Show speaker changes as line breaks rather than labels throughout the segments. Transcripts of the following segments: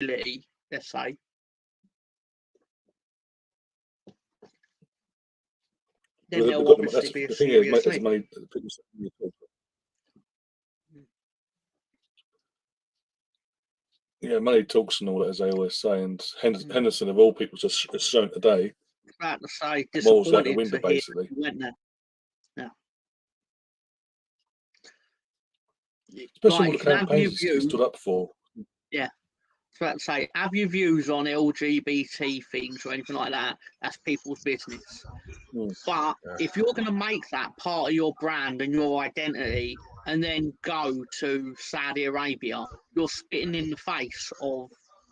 ability, let's say. Then there'll obviously be a serious link.
Yeah, money talks and all that, as they always say. And Henderson, of all people, just shown today.
About to say, disappointed window, basically. Went there. Yeah.
Especially all the campaigns he stood up for.
Yeah. About to say, have your views on LGBT things or anything like that? That's people's business. But if you're going to make that part of your brand and your identity, and then go to Saudi Arabia, you're spitting in the face of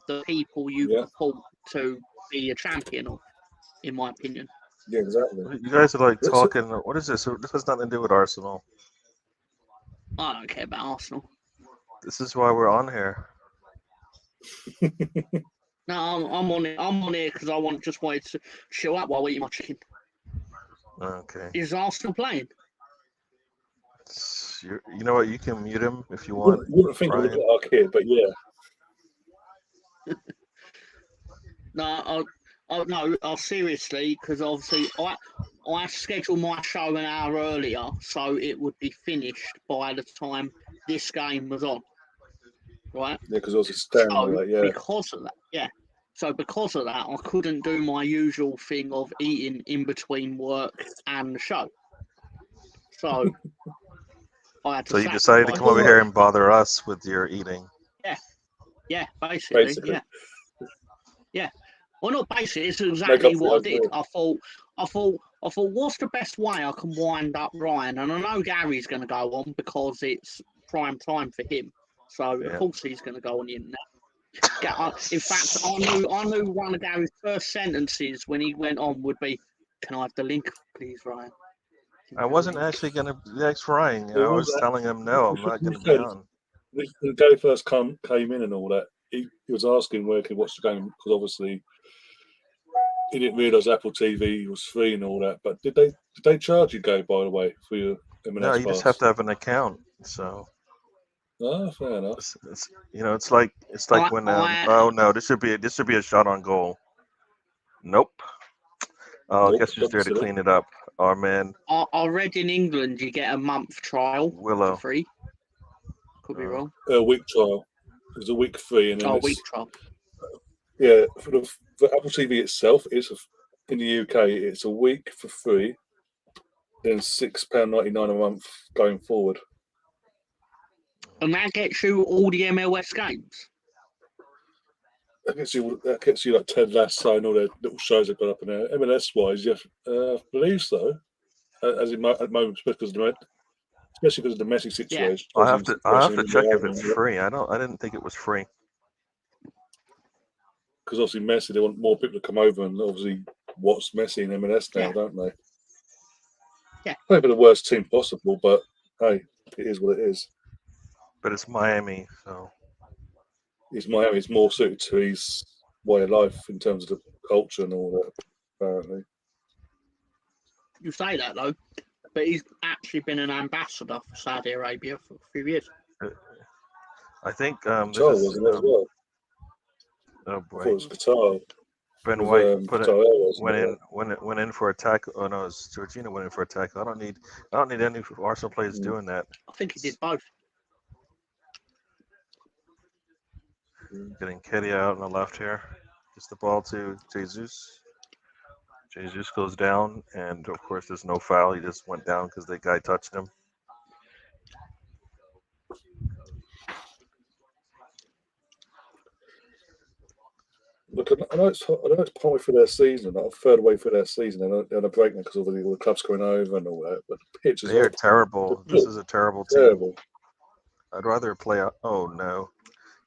the people you purport to be a champion of, in my opinion.
Yeah, exactly.
You guys are like talking. What is this? This has nothing to do with Arsenal.
I don't care about Arsenal.
This is why we're on here.
No, I'm on it. I'm on here because I wanted to chill out while eating my chicken.
Okay.
Is Arsenal playing?
You know what? You can mute him if you want.
Wouldn't think we'd get our kid, but yeah.
No, seriously, because obviously I scheduled my show an hour earlier, so it would be finished by the time this game was on. Right?
Yeah, because it was standing
because of that, So because of that, I couldn't do my usual thing of eating in between work and the show. So I had to.
So you decided to come over here and bother us with your eating.
Yeah, basically. Yeah. Well, not basically. It's exactly what I did. I thought, what's the best way I can wind up Ryan? And I know Gary's going to go on because it's prime time for him. So of course he's going to go on the internet. In fact, I knew one of Gary's first sentences when he went on would be, "Can I have the link, please, Ryan?"
I wasn't actually going to ask Ryan. I was telling him, no, I'm not going to be on.
When Gary first came in and all that, he was asking where he could watch the game because obviously he didn't realise Apple TV was free and all that. But did they charge you, Gary, by the way, for your MLS
No, you
pass?
just have to have an account. So.
Oh, fair enough.
It's like when oh no, this should be a shot on goal. Nope. Oh, I guess you're just there to clean it up. Oh man.
I read in England you get a month trial for free. Could be wrong.
A week trial. It was a week free, and then
a week trial.
Yeah, for Apple TV itself, it's in the UK. It's a week for free, then £6.99 a month going forward.
And that gets you all the MLS games.
That gets you like Ted Lasso and all the little shows they've got up in there. MLS wise, I believe so. As at the moment, especially because of the Messi situation.
Yeah. I have to check if it's free. I didn't think it was free.
Because obviously Messi, they want more people to come over and obviously watch Messi in MLS now, don't they?
Yeah.
Maybe the worst team possible, but hey, it is what it is.
But it's Miami, so.
It's Miami. It's more suited to his way of life in terms of the culture and all that, apparently.
You say that, though, but he's actually been an ambassador for Saudi Arabia for a few years.
I think
this is... as well.
Oh, boy.
I thought it was Qatar.
Ben White went in for a tackle. Oh, no, it's Georgina went in for a tackle. I don't need any Arsenal players doing that.
I think he did both.
Getting Ketty out on the left here. Gets the ball to Jesus. Jesus goes down, and of course there's no foul. He just went down because the guy touched him.
Look, I know it's partway through their season, like a third way through their season. They're on a break now because all the clubs going over and all that. But the pitch is
terrible. This is a terrible team.
Terrible.
I'd rather play. Oh no,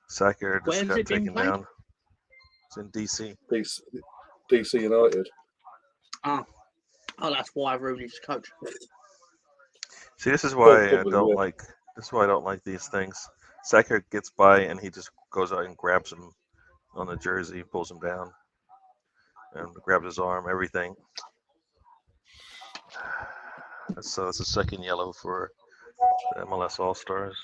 Saka just got taken down. It's in DC.
DC United.
Oh, that's why Rooney's coach.
See, this is why I don't like. This is why I don't like these things. Saka gets by and he just goes out and grabs him on the jersey, pulls him down, and grabs his arm. Everything. So it's a second yellow for the MLS Allstars.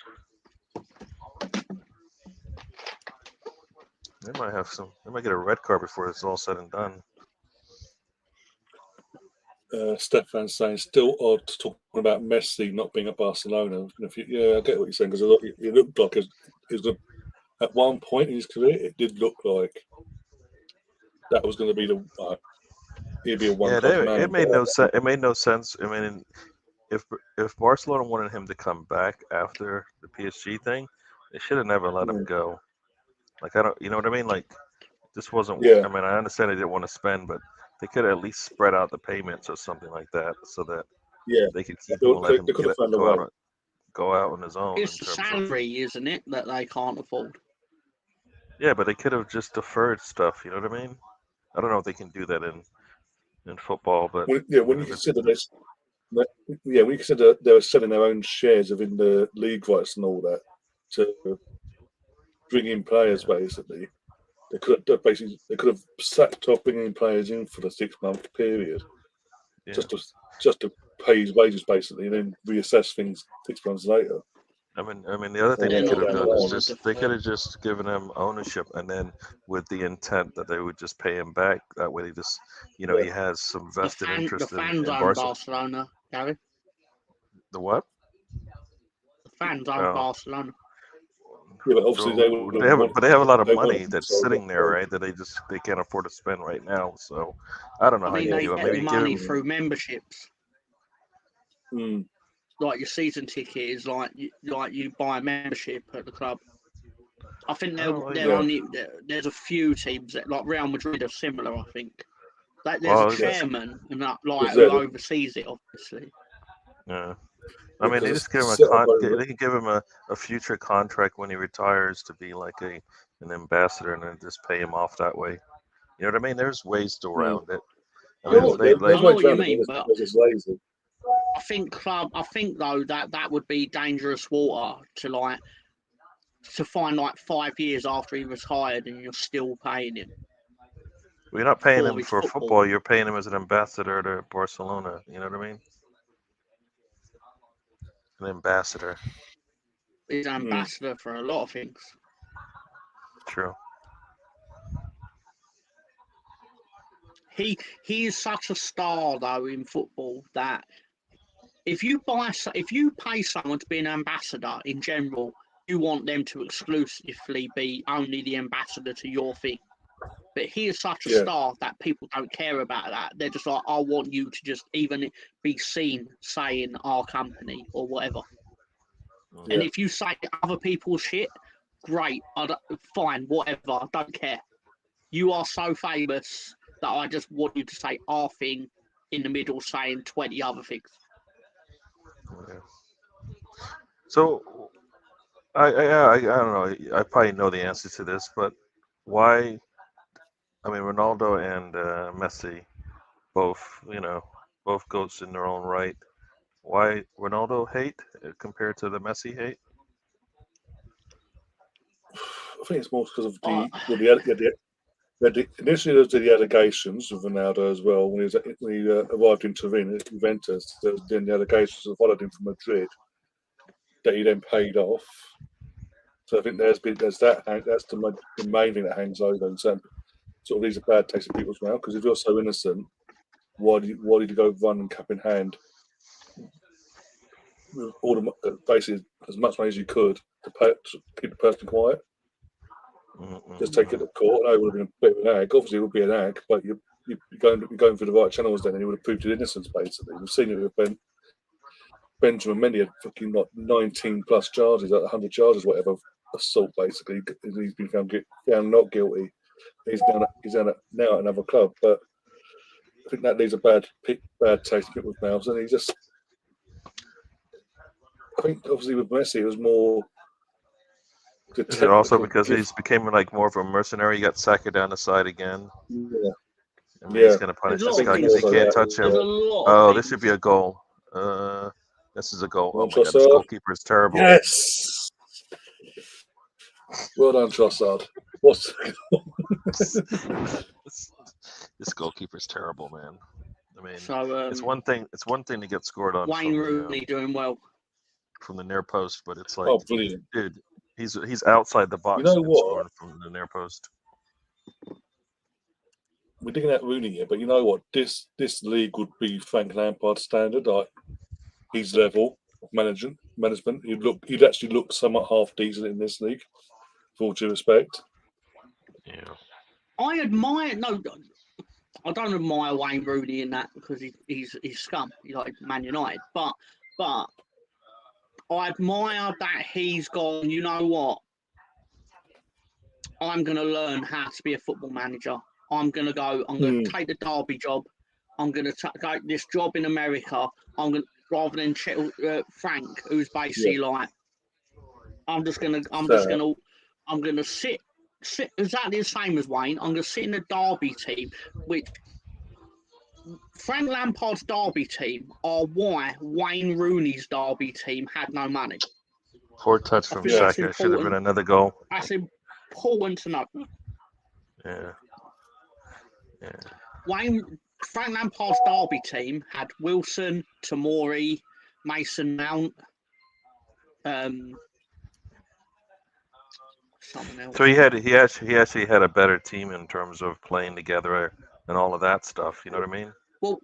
They might have some. They might get a red card before it's all said and done.
Stefan's saying still odd talking about Messi not being at Barcelona. Yeah, I get what you're saying because it looked like at one point in his career, it did look like that was going to be he'd be a one-club man.
It made no sense. It made no sense. I mean, if Barcelona wanted him to come back after the PSG thing, they should have never let him go. Like you know what I mean? Like this wasn't.
Yeah.
I mean, I understand they didn't want to spend, but they could at least spread out the payments or something like that, so that they could keep him and let him go out on his own.
It's the salary, isn't it, that they can't afford?
Yeah, but they could have just deferred stuff. You know what I mean? I don't know if they can do that in football, but
when you consider this, when you consider they were selling their own shares within the league rights and all that to bring in players, basically. They could have sacked off bringing players in for the 6-month period, just to pay his wages basically, and then reassess things 6 months later.
I mean, the other thing they could have done is they could have just given him ownership, and then with the intent that they would just pay him back. That way, he has some vested interest in
Barcelona, Gary.
The what?
The fans own Barcelona.
Yeah, but obviously
they have a lot of money that's sitting there, right? That they can't afford to spend right now. So I don't know how you do it.
Maybe money through memberships.
Mm.
Like your season ticket is like you buy a membership at the club. I think there's a few teams that like Real Madrid are similar. I think there's a chairman and who oversees it, obviously.
Yeah. I mean, they just give him they can give him a future contract when he retires to be like an ambassador, and then just pay him off that way. You know what I mean? There's ways around it.
I know what you mean, but I think though that would be dangerous water to find 5 years after he retired and you're still paying him.
Well, you're not paying him for football. You're paying him as an ambassador to Barcelona. You know what I mean? An ambassador.
He's an ambassador for a lot of things.
True.
He is such a star though in football that if you pay someone to be an ambassador in general, you want them to exclusively be only the ambassador to your thing. But he is such a star that people don't care about that. They're just like, I want you to just even be seen saying our company or whatever. And if you say other people's shit, great, fine, whatever, I don't care. You are so famous that I just want you to say our thing in the middle, saying 20 other things.
Okay. So, I don't know. I probably know the answer to this, but why? I mean, Ronaldo and Messi, both goats in their own right. Why Ronaldo hate compared to the Messi hate?
I think it's more because of initially there was the allegations of Ronaldo as well when he arrived in Turin at Juventus. There was then the allegations that followed him from Madrid that he then paid off. So I think there's that. That's the main thing that hangs over and sort of leaves a bad taste in people's mouth. Because if you're so innocent, why did you go run and cap in hand? Basically as much money as you could to keep the person quiet. Just take it to court. I know it would have been a bit of an ag. Obviously, it would be an ag, but you're going through the right channels then, and you would have proved his innocence. Basically, we've seen it with Benjamin Mendy had fucking 19 plus charges, 100 charges, whatever, assault. Basically, he's been found not guilty. He's now at another club, but I think that leaves a bad taste in people's mouths, and I think obviously with Messi, it was more.
Is it also because he's became like more of a mercenary? He got Saka down the side again.
Yeah.
I mean, he's going to punish this guy because he can't touch him. Oh, this should be a goal. This is a goal. Oh my God, this goalkeeper is terrible.
Yes. Well done, Trossard.
This goalkeeper's terrible, man. I mean, it's one thing to get scored on.
Wayne Rooney doing well
from the near post, but it's like,
oh, brilliant,
dude. He's outside the box.
You know what?
From the near post.
we're digging out Rooney here, but you know what? This league would be Frank Lampard's standard, like his level of management. He'd actually look somewhat half decent in this league, for all due respect.
Yeah.
I don't admire Wayne Rooney in that because he's scum. He's like Man United, but I admire that he's gone. You know what? I'm going to learn how to be a football manager. I'm going to take the Derby job. I'm going to take this job in America. Rather than Frank, who's basically like, I'm going to sit exactly the same as Wayne. I'm going to sit in the Derby team, which Frank Lampard's Derby team are why Wayne Rooney's Derby team had no money.
Poor touch from Saka. Should have been another goal.
That's important to know.
Yeah.
Frank Lampard's Derby team had Wilson, Tomori, Mason Mount, someone else.
So he actually had a better team in terms of playing together and all of that stuff. You know what I mean?
Well,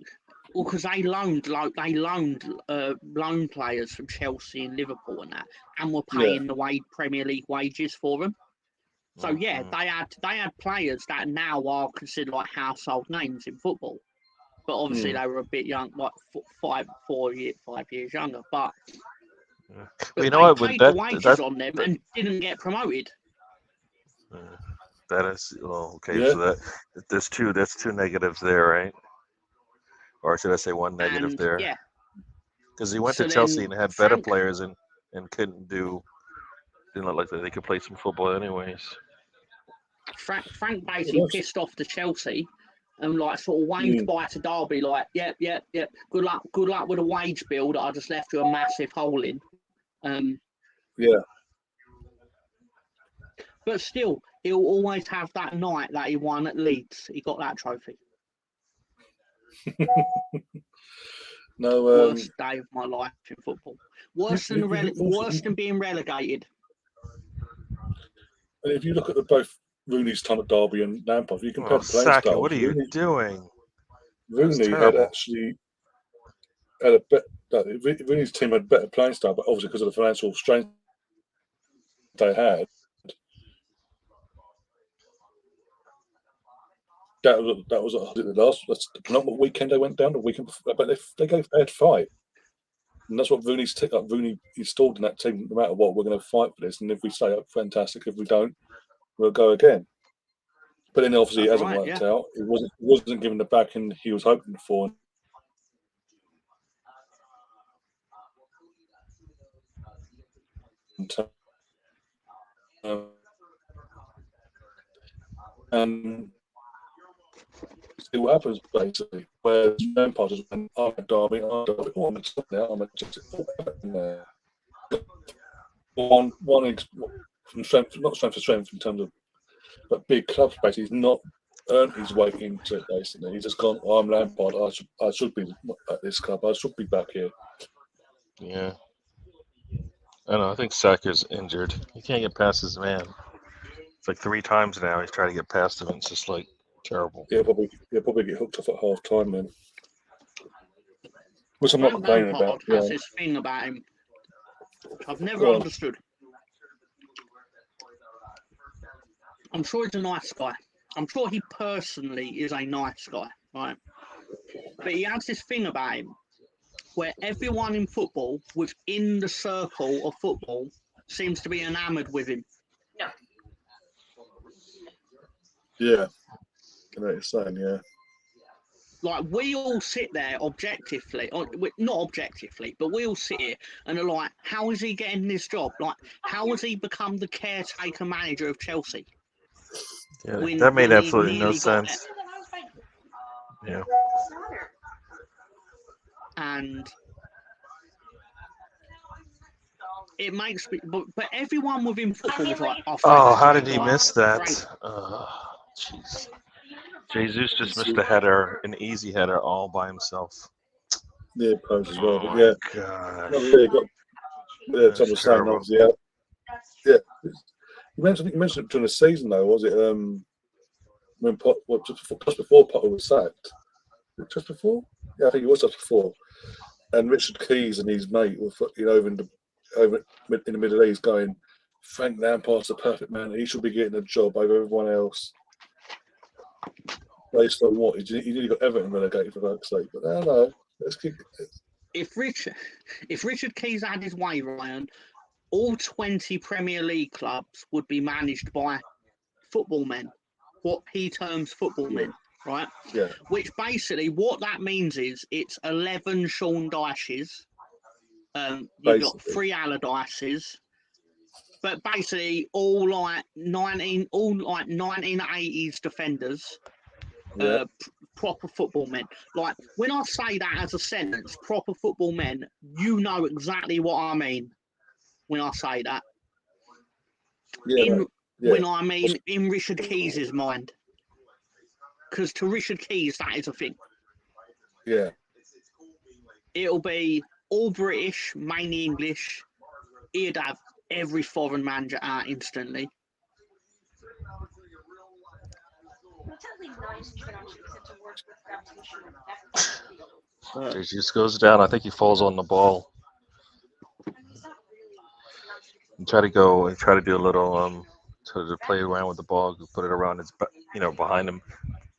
because they loaned loan players from Chelsea and Liverpool and that, and were paying the Premier League wages for them. So they had players that now are considered like household names in football, but obviously they were a bit young, like 5 years younger. But
you know what?
Paid the wages on them and didn't get promoted.
That is okay.
Yeah.
So that's two negatives there, right? Or should I say one negative there?
Yeah.
Because he went to Chelsea and had better players and didn't look like they could play some football anyways.
Frank basically pissed off to Chelsea and like sort of waved by to Derby like, yep. Good luck with a wage bill that I just left you a massive hole in. But still, he'll always have that night that he won at Leeds. He got that trophy.
No,
worst day of my life in football. Worse than being relegated.
And if you look at both Rooney's time at Derby and Lampard, you compare the playing
Saka,
style.
what are you doing?
Rooney had a better. Rooney's team had better playing style, but obviously because of the financial strength they had, that was the penultimate weekend they went down. The weekend before, but they had fight, and that's what Rooney's Rooney installed in that team. No matter what, we're going to fight for this, and if we stay up, fantastic. If we don't, we'll go again. But then obviously it hasn't worked out. It wasn't given the backing he was hoping for. And see what happens basically. Whereas Lampard just went, I'm a Derby, I'm a stop now, I'm a just one from strength, not strength to strength in terms of, but big clubs basically. He's not earned his way into it basically. He's just gone, I'm Lampard, I should be at this club, I should be back here.
Yeah. I don't know, I think Saka's injured. He can't get past his man. It's like 3 times now he's trying to get past him, and it's just like terrible.
He'll probably get hooked off at half time then. Which I'm not complaining about.
Has this thing about him I've never understood. I'm sure he's a nice guy. I'm sure he personally is a nice guy, right? But he has this thing about him where everyone in football, within the circle of football, seems to be enamoured with him.
Yeah. I know what you're saying, yeah.
Like, we all sit there objectively, or not objectively, but we all sit here and are like, how is he getting this job? Like, how has he become the caretaker manager of Chelsea?
Yeah, that made absolutely no sense. Yeah.
And it makes me, but everyone within football was like,
oh, how did he miss that? Jeez. Jesus just missed a header, an easy header, all by himself.
Yeah, post as well, but yeah.
Gosh.
Someone saying obviously, yeah. You mentioned it during the season though, was it? when just before Potter was sacked. Just before? Yeah, I think it was just before. And Richard Keys and his mate were over in the Middle East going, Frank Lampard's the perfect man. He should be getting a job over everyone else. Based on what? He nearly got Everton relegated, for fuck's sake. But no. Let's keep it.
If Richard Keys had his way, Ryan, all 20 Premier League clubs would be managed by football men, what he terms football men, right?
Yeah.
Which basically, what that means is it's 11 Sean Dyches. You've got 3 Allardyces, but basically all like 1980s defenders. Proper football men. Like, when I say that as a sentence, proper football men, you know exactly what I mean when I say that. When I mean in Richard Keys' mind. Because to Richard Keys, that is a thing.
Yeah.
It'll be all British, mainly English. He'd have every foreign manager out instantly.
Jesus goes down. I think he falls on the ball. And try to do a little to play around with the ball, put it around his, behind him,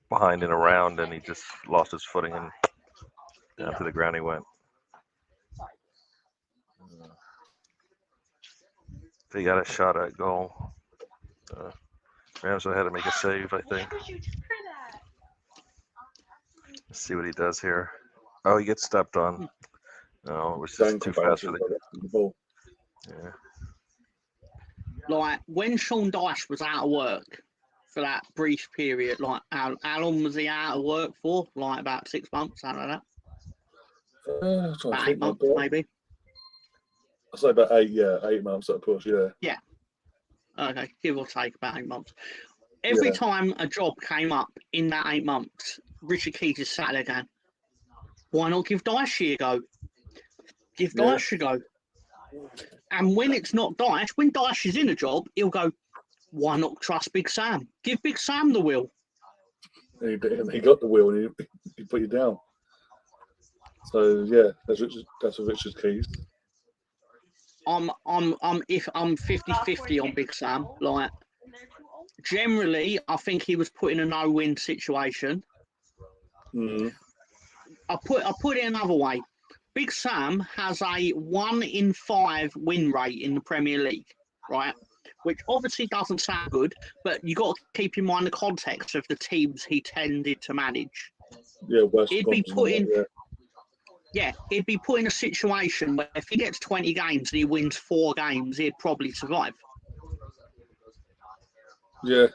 behind and around, and he just lost his footing and down to the ground he went. They got a shot at goal. Rams had to make a save, I think. Let's see what he does here. Oh, he gets stepped on. No, it was just too fast for the ball. Yeah.
Like, when Sean Dyche was out of work for that brief period, like, how long was he out of work for? Like, about 6 months, something like that? About 8 months, maybe?
I'd say about 8 months, of course, yeah.
Yeah. Okay, give or take about 8 months. Every time a job came up in that 8 months, Richard Keys is sat there going, why not give Dyche a go? Give Dyche a go. And when it's not Dyche, when Dyche is in a job, he'll go, why not trust Big Sam? Give Big Sam the wheel.
He got the wheel and he put you down. So yeah, that's Richard Keys.
I'm 50-50 on Big Sam. Like, generally, I think he was put in a no-win situation. I put it another way. Big Sam has a 1 in 5 win rate in the Premier League, right? Which obviously doesn't sound good, but you got to keep in mind the context of the teams he tended to manage.
Yeah,
he'd be put in a situation where if he gets 20 games and he wins 4 games, he'd probably survive.
Yeah.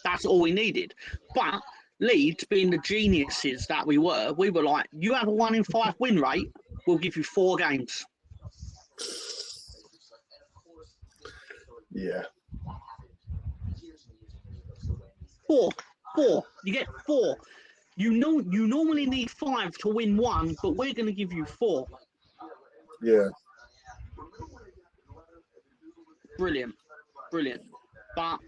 That's all we needed. But Leeds, being the geniuses that we were like, you have a 1 in 5 win rate, we'll give you 4 games.
Yeah.
4. You get 4. You normally need 5 to win 1, but we're going to give you 4.
Yeah.
Brilliant. But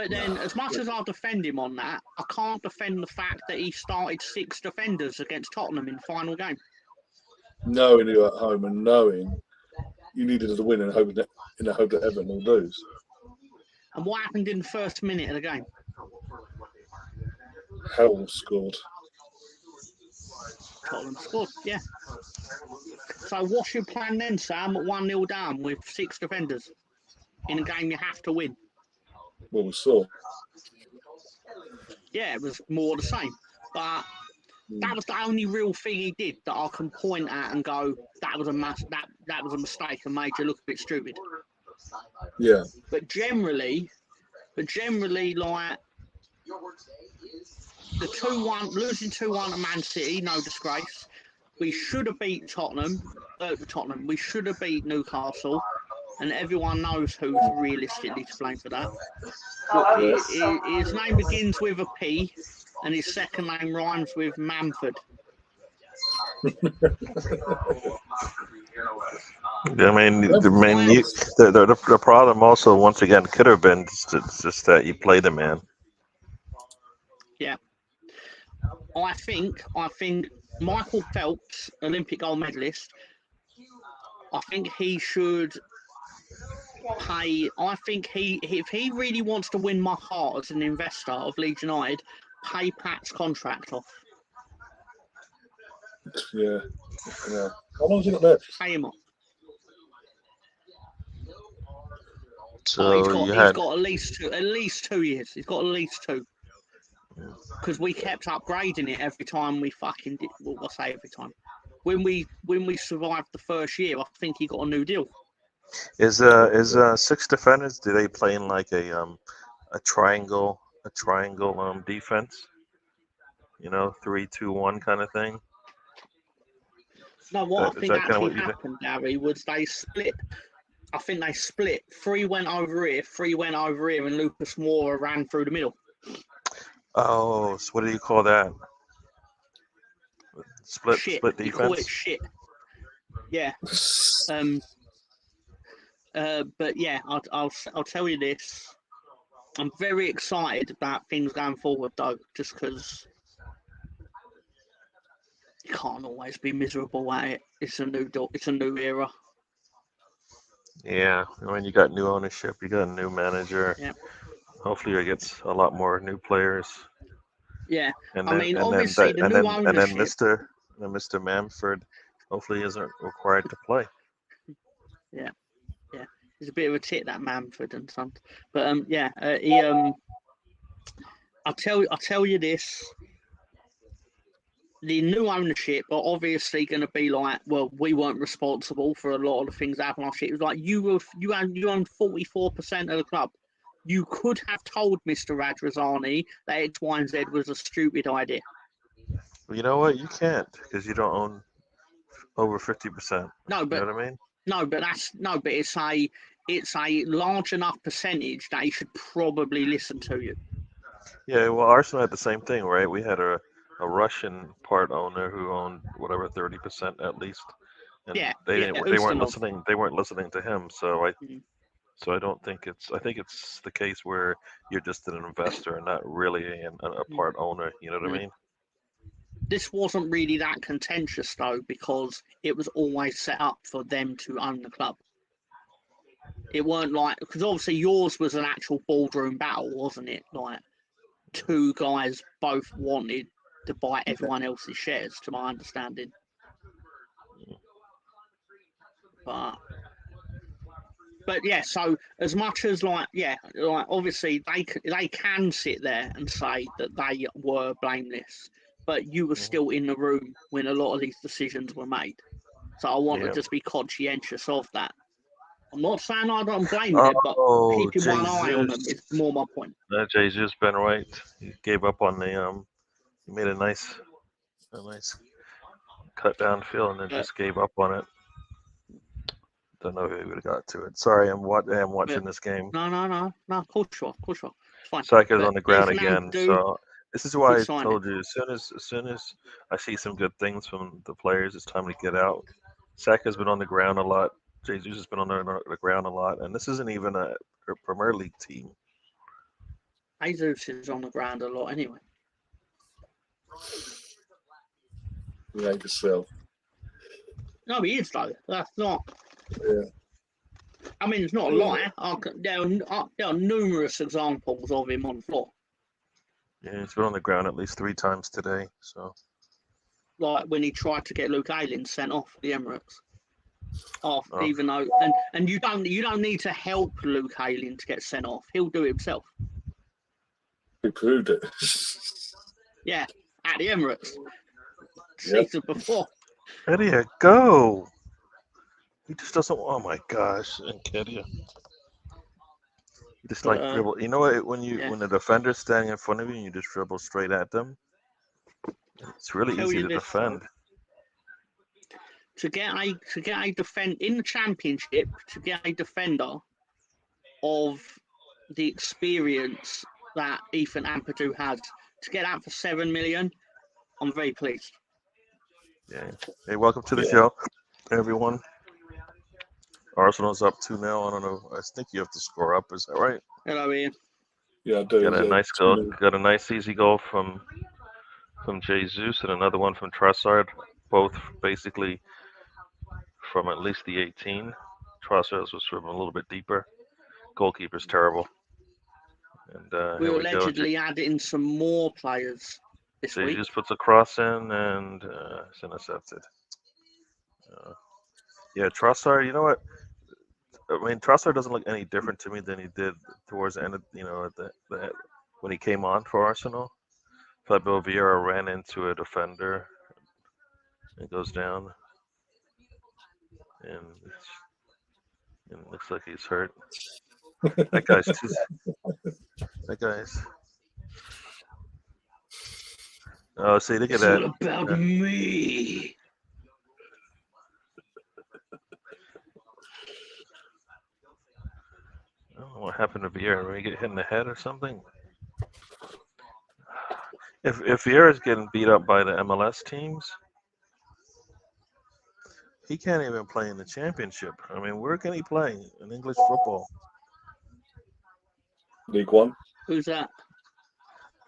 then, as much as I'll defend him on that, I can't defend the fact that he started 6 defenders against Tottenham in the final game.
Knowing you're at home and knowing you needed to win in the hope that Everton will lose.
And what happened in the first minute of the game?
Howell scored.
Tottenham scored, yeah. So what's your plan then, Sam, at 1-0 down with 6 defenders in a game you have to win?
Well, we saw.
Yeah, it was more the same. But that was the only real thing he did that I can point at and go, that was a mistake and made you look a bit stupid.
Yeah.
But generally, like, the 2-1, losing 2-1 to Man City, no disgrace. We should have beat Tottenham. We should have beat Newcastle. And everyone knows who's realistically to blame for that. His name begins with a P, and his second name rhymes with Manford.
I mean, the problem also, once again, could have been just that you play the man.
Yeah. I think Michael Phelps, Olympic gold medalist, I think he should pay. I think if he really wants to win my heart as an investor of Leeds United, pay Pat's contract off.
Yeah. How long has he got left?
Pay him off.
So
he's got at least 2 years. He's got at least 2. Because we kept upgrading it every time we fucking did. Well, I say every time. When we survived the first year, I think he got a new deal.
Is 6 defenders? Do they play in like a triangle defense? 3-2-1 kind of thing.
No, what I think actually happened, Gary, was they split. I think they split. 3 went over here, 3 went over here, and Lucas Moura ran through the middle.
Oh, so what do you call that? Split defense.
You call it shit. Yeah. But yeah, I'll tell you this. I'm very excited about things going forward, though, just because you can't always be miserable at it. It's a new era.
Yeah, you got new ownership, you got a new manager.
Yeah.
Hopefully, it gets a lot more new players.
Yeah,
and
obviously the new ownership.
And then Mr. Manford, hopefully, isn't required to play.
Yeah, he's a bit of a tit, that Manford and Son. But I'll tell you this. The new ownership are obviously going to be like, well, we weren't responsible for a lot of the things that happened last year. It was like you owned 44% of the club. You could have told Mr. Radrazani that X, Y, and Z was a stupid idea.
Well, you know what? You can't because you don't own over 50%.
No, but
you know what I mean?
No, but it's a large enough percentage that he should probably listen to you.
Yeah, well, Arsenal had the same thing, right? We had a Russian part owner who owned whatever 30% at least, and they weren't listening. They weren't listening to him. So I don't think I think it's the case where you're just an investor and not really a part owner. You know what I mean?
This wasn't really that contentious though, because it was always set up for them to own the club. It weren't like, because obviously yours was an actual boardroom battle, wasn't it? Like 2 guys both wanted to buy everyone else's shares, to my understanding. But yeah, so as much as obviously they can sit there and say that they were blameless, but you were still in the room when a lot of these decisions were made. So I want to just be conscientious of that. I'm not saying I don't blame them, but keeping one eye on them is more my point.
Jesus been right. He gave up on the he made a nice cut down field and then just gave up on it. Don't know if he would have got to it. Sorry, I'm watching this game.
No. Of course you are. It's fine.
Saka's on the ground again. So this is why I told you, as soon as I see some good things from the players, it's time to get out. Saka's been on the ground a lot. Jesus has been on the ground a lot, and this isn't even a Premier League team.
Jesus is on the ground a lot anyway.
You hate yourself.
No, he is though. That's not.
Yeah.
I mean, it's not a lie. There are numerous examples of him on the floor.
Yeah, he's been on the ground at least 3 times today. So,
like when he tried to get Luke Ayling sent off the Emirates, even though and you don't need to help Luke Ayling to get sent off. He'll do it himself.
He proved it.
Yeah, at the Emirates. Season before.
Ready to go. He just doesn't. Oh my gosh, Nketiah. You just dribble. You know what? When the defender's standing in front of you and you just dribble straight at them, it's really easy to defend.
To get a defend in the Championship, to get a defender of the experience that Ethan Ampadu has, to get that for $7 million, I'm very pleased.
Yeah. Hey, welcome to the show, everyone. Arsenal's up 2-0. I don't know. I think you have to score up. Is that right?
Hello, Ian.
Yeah, I do.
Got a nice goal. Got a nice easy goal from Jesus and another one from Trossard. Both basically from at least the 18. Trossard's was from a little bit deeper. Goalkeeper's terrible. And
we're allegedly adding some more players this week.
Jesus puts a cross in and it's intercepted. Yeah, Trossard. You know what? I mean, Trossard doesn't look any different to me than he did towards the end of, at the when he came on for Arsenal. Fabio Vieira ran into a defender and goes down. And it looks like he's hurt. That guy's Oh, see, look at that.
It's all about me.
I don't know what happened to Vieira. Did he get hit in the head or something? If Vieira's getting beat up by the MLS teams, he can't even play in the championship. I mean, where can he play in English football?
League One.
Who's that?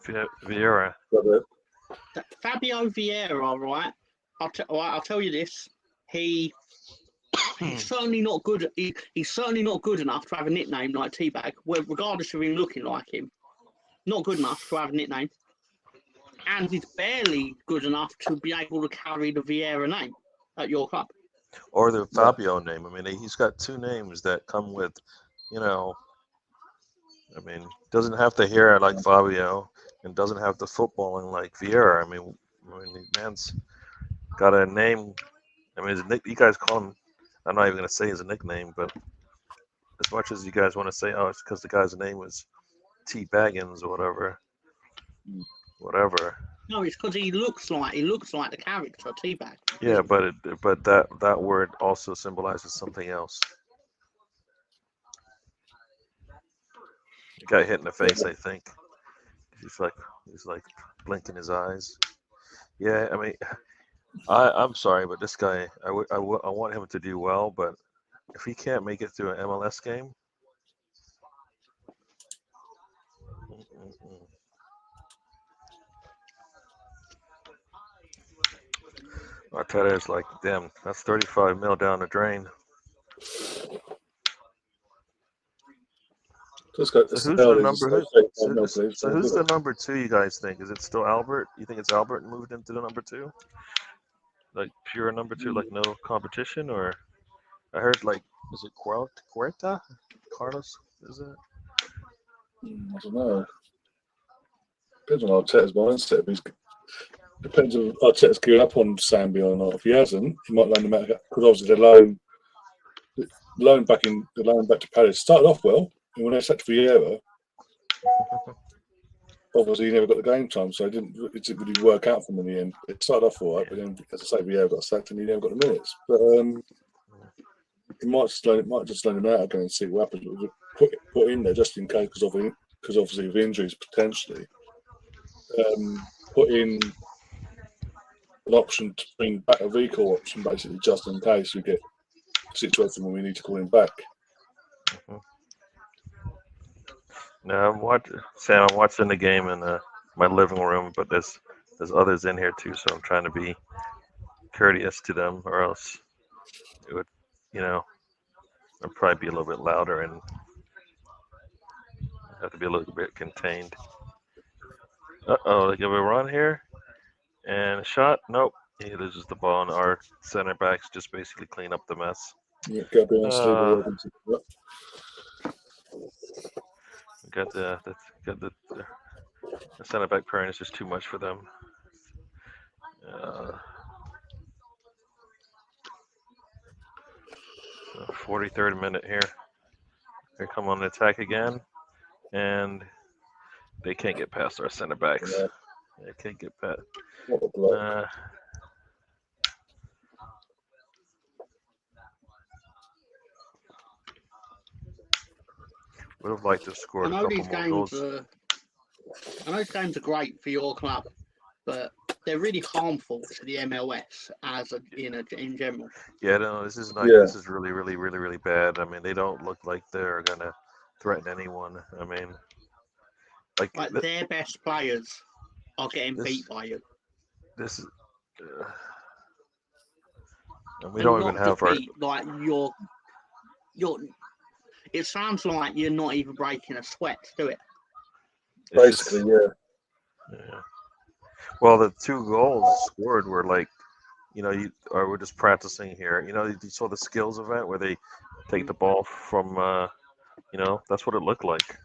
Vieira.
Fabio Vieira, right? I'll tell you this. He's certainly not good. He's certainly not good enough to have a nickname like Teabag, regardless of him looking like him. Not good enough to have a nickname. And he's barely good enough to be able to carry the Vieira name at your club.
Or the Fabio name. I mean, he's got two names that come with, I mean, doesn't have the hair like Fabio and doesn't have the footballing like Vieira. I mean, the man's got a name. I mean, you guys call him, I'm not even going to say his nickname, but as much as you guys want to say, oh, it's because the guy's name was T. Baggins or whatever.
No, it's because he looks like the character Teabag.
Yeah, but that word also symbolizes something else. He got hit in the face, I think. He's like blinking his eyes. Yeah, I mean, I'm sorry, but this guy, I want him to do well, but if he can't make it through an MLS game, Arteta is like, damn, that's 35 mil down the drain. So who's the number two, you guys think? Is it still Albert? You think it's Albert moved into the number two? Like pure number two, like no competition? Or I heard is it Cuerta? Carlos, is it?
I don't know. Depends on Arteta's mindset. Depends on Arteta's gearing up on Sambi or not. If he hasn't, he might loan him out because obviously the loan back to Palace started off well, and when they sacked Vieira, obviously he never got the game time, so it didn't really work out for him in the end. It started off all right, but then, as I say, Vieira got sacked and he never got the minutes. But he might just loan him out again and see what happens. Put in there just in case, because obviously of injuries potentially. Put in an option to bring back a recall option, basically, just in case we get a situation where we need to call him back.
No, I'm watching the game in my living room, but there's others in here too, so I'm trying to be courteous to them, or else it would, I'd probably be a little bit louder and have to be a little bit contained. They give a run here and a shot. Nope, he loses the ball, and our center backs just basically clean up the mess.
Yeah, the
center back pairing is just too much for them. 43rd minute here. They come on the attack again, and they can't get past our center backs. Yeah. They can't get past. Would have liked to score a couple more goals.
I know these games are great for your club, but they're really harmful to the MLS in general.
Yeah, no, this is not. Yeah. This is really, really, really, really bad. I mean, they don't look like they're gonna threaten anyone. I mean, like
their best players are getting beat by you.
This is, and we don't even have our.
Like you're. It sounds like you're not even breaking a sweat to do it.
Basically,
yeah. Well, the 2 goals scored were like, we're just practicing here. You saw the skills event where they take the ball from, that's what it looked like.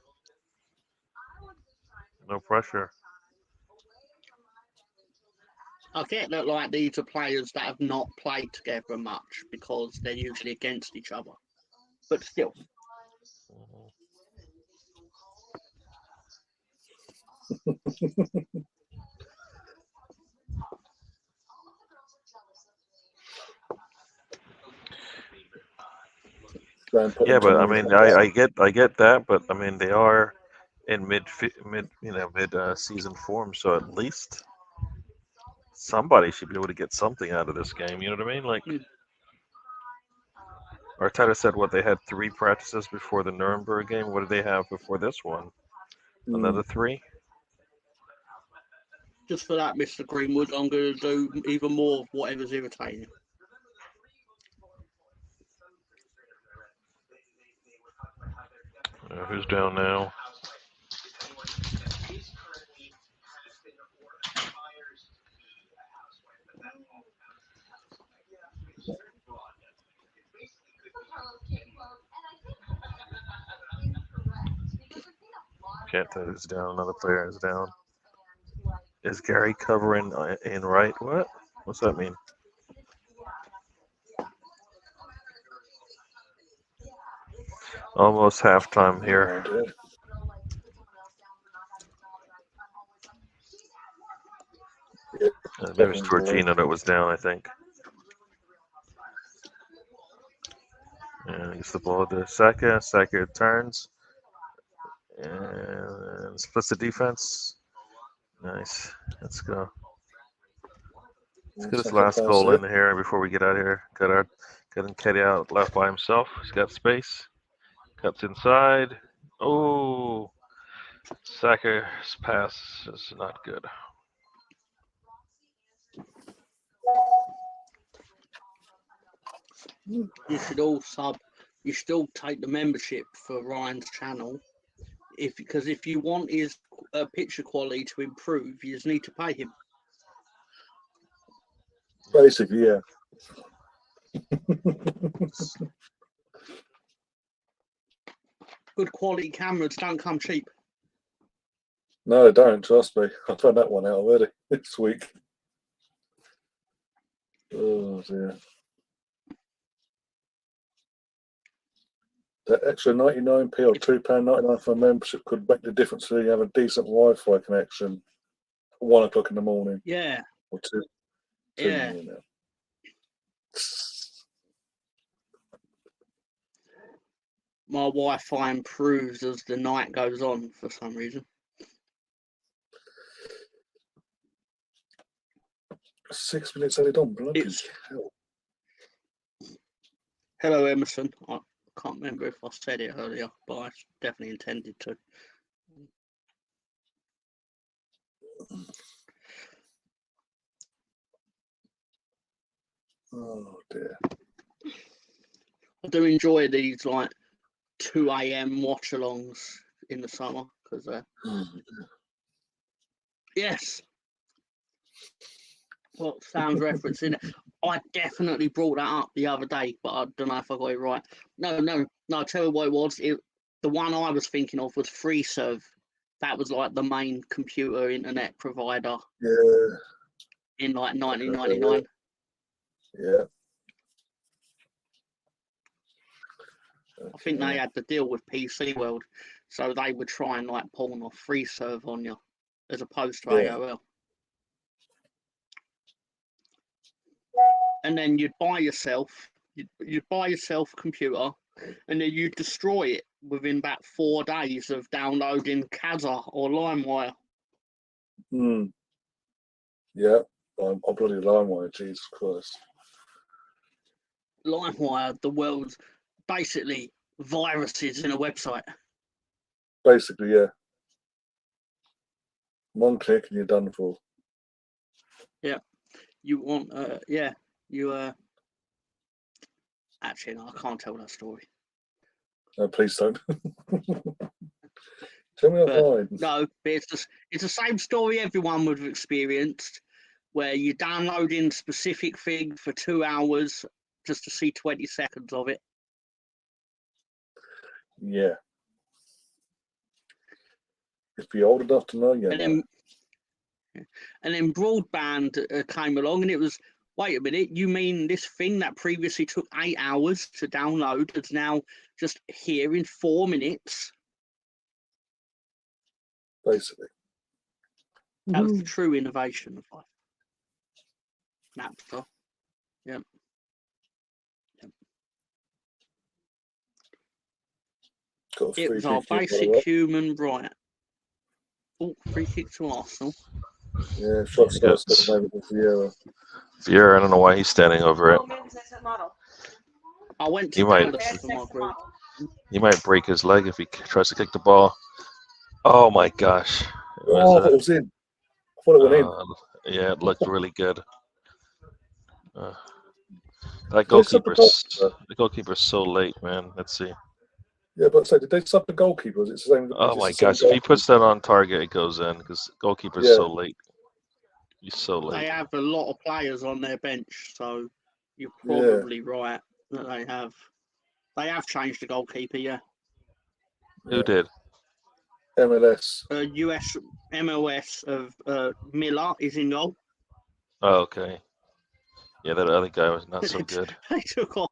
No pressure.
I get that, like, these are players that have not played together much because they're usually against each other. But still.
Yeah, but I mean, I get that, but I mean, they are in mid season form, so at least somebody should be able to get something out of this game. You know what I mean? Like, Arteta said, what, they had 3 practices before the Nuremberg game. What did they have before this one? Another 3?
Just for that, Mr. Greenwood, I'm going to do even more of whatever's irritating.
Who's down now? Kenta is down. Another player is down. Is Gary covering in right? What? What's that mean? Almost halftime here. Maybe it's Georgina that was down, I think. And gets the ball to Saka. Saka turns. And splits the defense. Nice. Let's go. Let's get his last goal in here before we get out of here. Got Nketiah out left by himself. He's got space. Cuts inside. Oh, Saka's pass is not good.
You should all you should all take the membership for Ryan's channel. Because if you want his picture quality to improve, you just need to pay him.
Basically, yeah.
Good quality cameras don't come cheap.
No, they don't. Trust me. I found that one out already this week. Oh dear. That extra 99p or £2.99 for a membership could make the difference so you have a decent Wi-Fi connection at 1 o'clock in the morning.
Yeah.
Or 2
yeah.
Now.
My Wi-Fi improves as the night goes on for some reason.
6 minutes added on. Bloody hell.
Hello, Emerson. I can't remember if I said it earlier, but I definitely intended to.
Oh dear.
I do enjoy these like 2 a.m. watch-alongs in the summer because yes. Well, sounds referencing it. I definitely brought that up the other day, but I don't know if I got it right. No. I'll tell you what it was. The one I was thinking of was FreeServe. That was like the main computer internet provider.
Yeah.
In like 1999.
Yeah.
I think they had the deal with PC World, so they would try and like pawn off FreeServe on you, as opposed to AOL. And then you'd buy yourself a computer, and then you'd destroy it within about 4 days of downloading Kazaa or LimeWire.
Yeah, I'm bloody LimeWire, Jesus Christ.
LimeWire, the world's basically viruses in a website.
Basically, yeah. One click and you're done for.
Yeah. You want, actually, no, I can't tell that story.
No, please don't. Tell me offline.
No, but it's the same story everyone would have experienced, where you're downloading specific thing for 2 hours just to see 20 seconds of it.
Yeah. If you're old enough to know, yeah.
And then broadband came along, and it was, wait a minute, you mean this thing that previously took 8 hours to download is now just here in 4 minutes?
Basically.
That was the true innovation of life. Napster. Yep. It was our basic human right. Oh, free kick to Arsenal.
Yeah, shot starts over to Vieira.
Vieira, I don't know why he's standing over it.
I went to Dallas for my group.
He might break his leg if he tries to kick the ball. Oh my gosh!
I thought it was in. I thought it went in.
Yeah, it looked really good. That goalkeeper's so late, man. Let's see.
Yeah, but so did they sub the goalkeeper? Is it the same?
Oh my gosh! If he puts that on target, it goes in because goalkeeper's so late. He's so late.
They have a lot of players on their bench, so you're probably right that they have. They have changed the goalkeeper, yeah.
Who did?
MLS.
MLS of Miller is in goal.
Oh, okay. Yeah, that other guy was not so good.
They took off.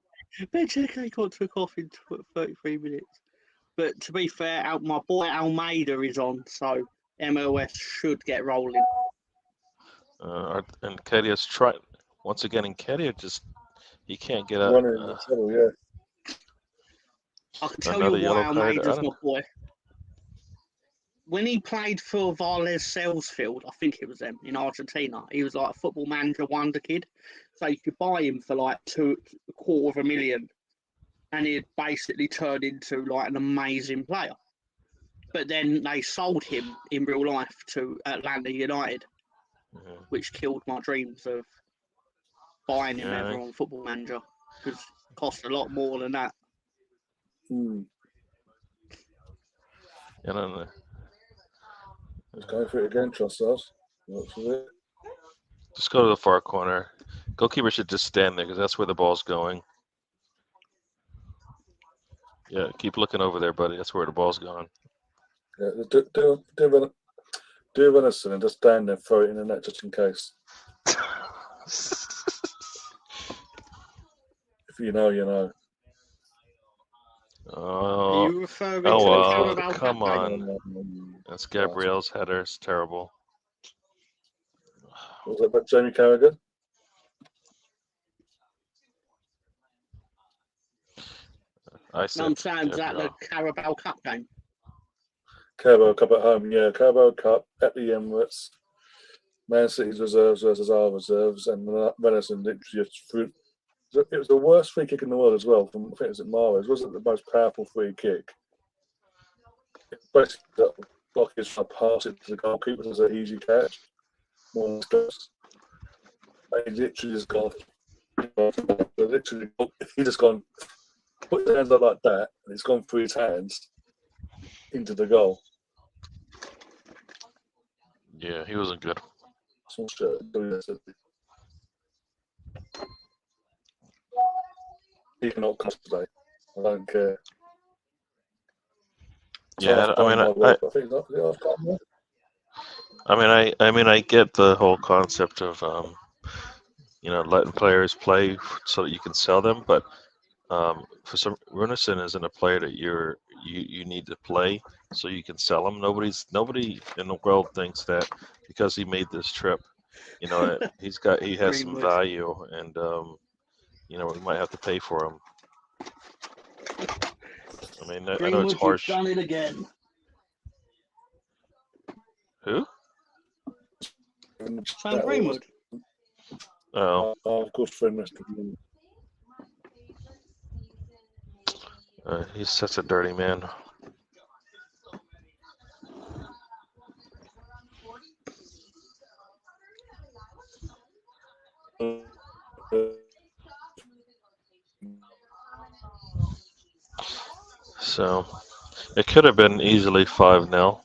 Bencheca took off in 33 minutes. But to be fair, my boy Almeida is on, so MLS should get rolling.
And Kedia's tried once again. And Kedia he can't get out.
Running in trouble, yeah.
I can tell you why Almeida's my boy. When he played for Vélez Sarsfield, I think it was them in Argentina, he was like a football manager wonder kid. So you could buy him for like $250,000, and he'd basically turned into like an amazing player. But then they sold him in real life to Atlanta United, which killed my dreams of buying him ever on Football Manager, because it cost a lot more than that.
I don't know.
Let's go for it again, trust us.
Just go to the far corner. Goalkeeper should just stand there because that's where the ball's going. Yeah, keep looking over there, buddy. That's where the ball's going.
Yeah, do Venison and just stand there, throw it in the net just in case. If you know, you know.
Oh,
Are you referring to the Carabao
come
Cup
on. That's Gabriel's header. It's terrible.
Was that about Jamie Carragher?
I'm saying, is that the Carabao Cup game?
Carabao Cup at home, yeah. Carabao Cup at the Emirates. Man City's reserves versus our reserves, and Venison literally just threw. It was the worst free kick in the world as well. I think it was at Mahrez. Wasn't the most powerful free kick. Basically, the block is trying to pass it to the goalkeeper as an easy catch. More close. He literally just gone. He just gone. Put his hands up like that, and it's gone through his hands into the goal.
Yeah, he wasn't good.
He cannot cost today. I don't care.
Yeah, I mean, I get the whole concept of letting players play so that you can sell them, but for some, Runarsson isn't a player that you need to play so you can sell him. Nobody in the world thinks that because he made this trip, he has some value, and we might have to pay for him. I mean, I know it's harsh.
You've done it again.
Who?
Sam Greenwood.
Oh, good friend, Mr.
He's such a dirty man. So it could have been easily 5-0,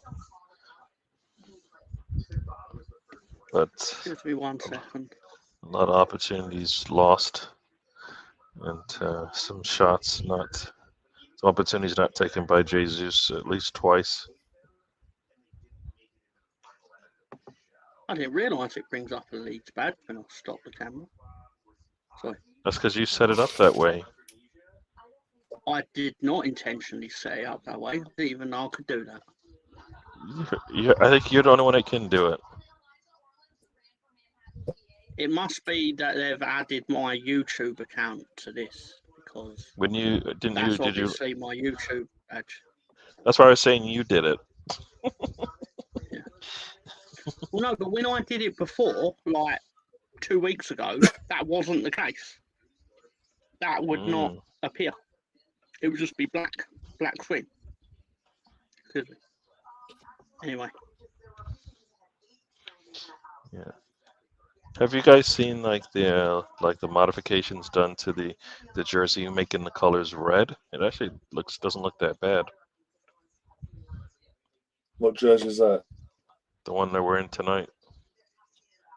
but
Give me 1 second.
a lot of opportunities lost, and some opportunities not taken by Jesus at least twice.
I didn't realise it brings up a Leeds badge when I stop the camera. Sorry.
That's because you set it up that way.
I did not intentionally set it up that way. I didn't even know I could do that.
I think you're the only one that can do it.
It must be that they've added my YouTube account to this because
When you did you?
obviously my YouTube badge.
That's why I was saying you did it.
Yeah. Well, no, but when I did it before, like 2 weeks ago, that wasn't the case. That would not appear. It would just be black screen. Anyway.
Yeah. Have you guys seen like the modifications done to the jersey, making the colors red? It actually doesn't look that bad.
What jersey is that?
The one that we're in tonight.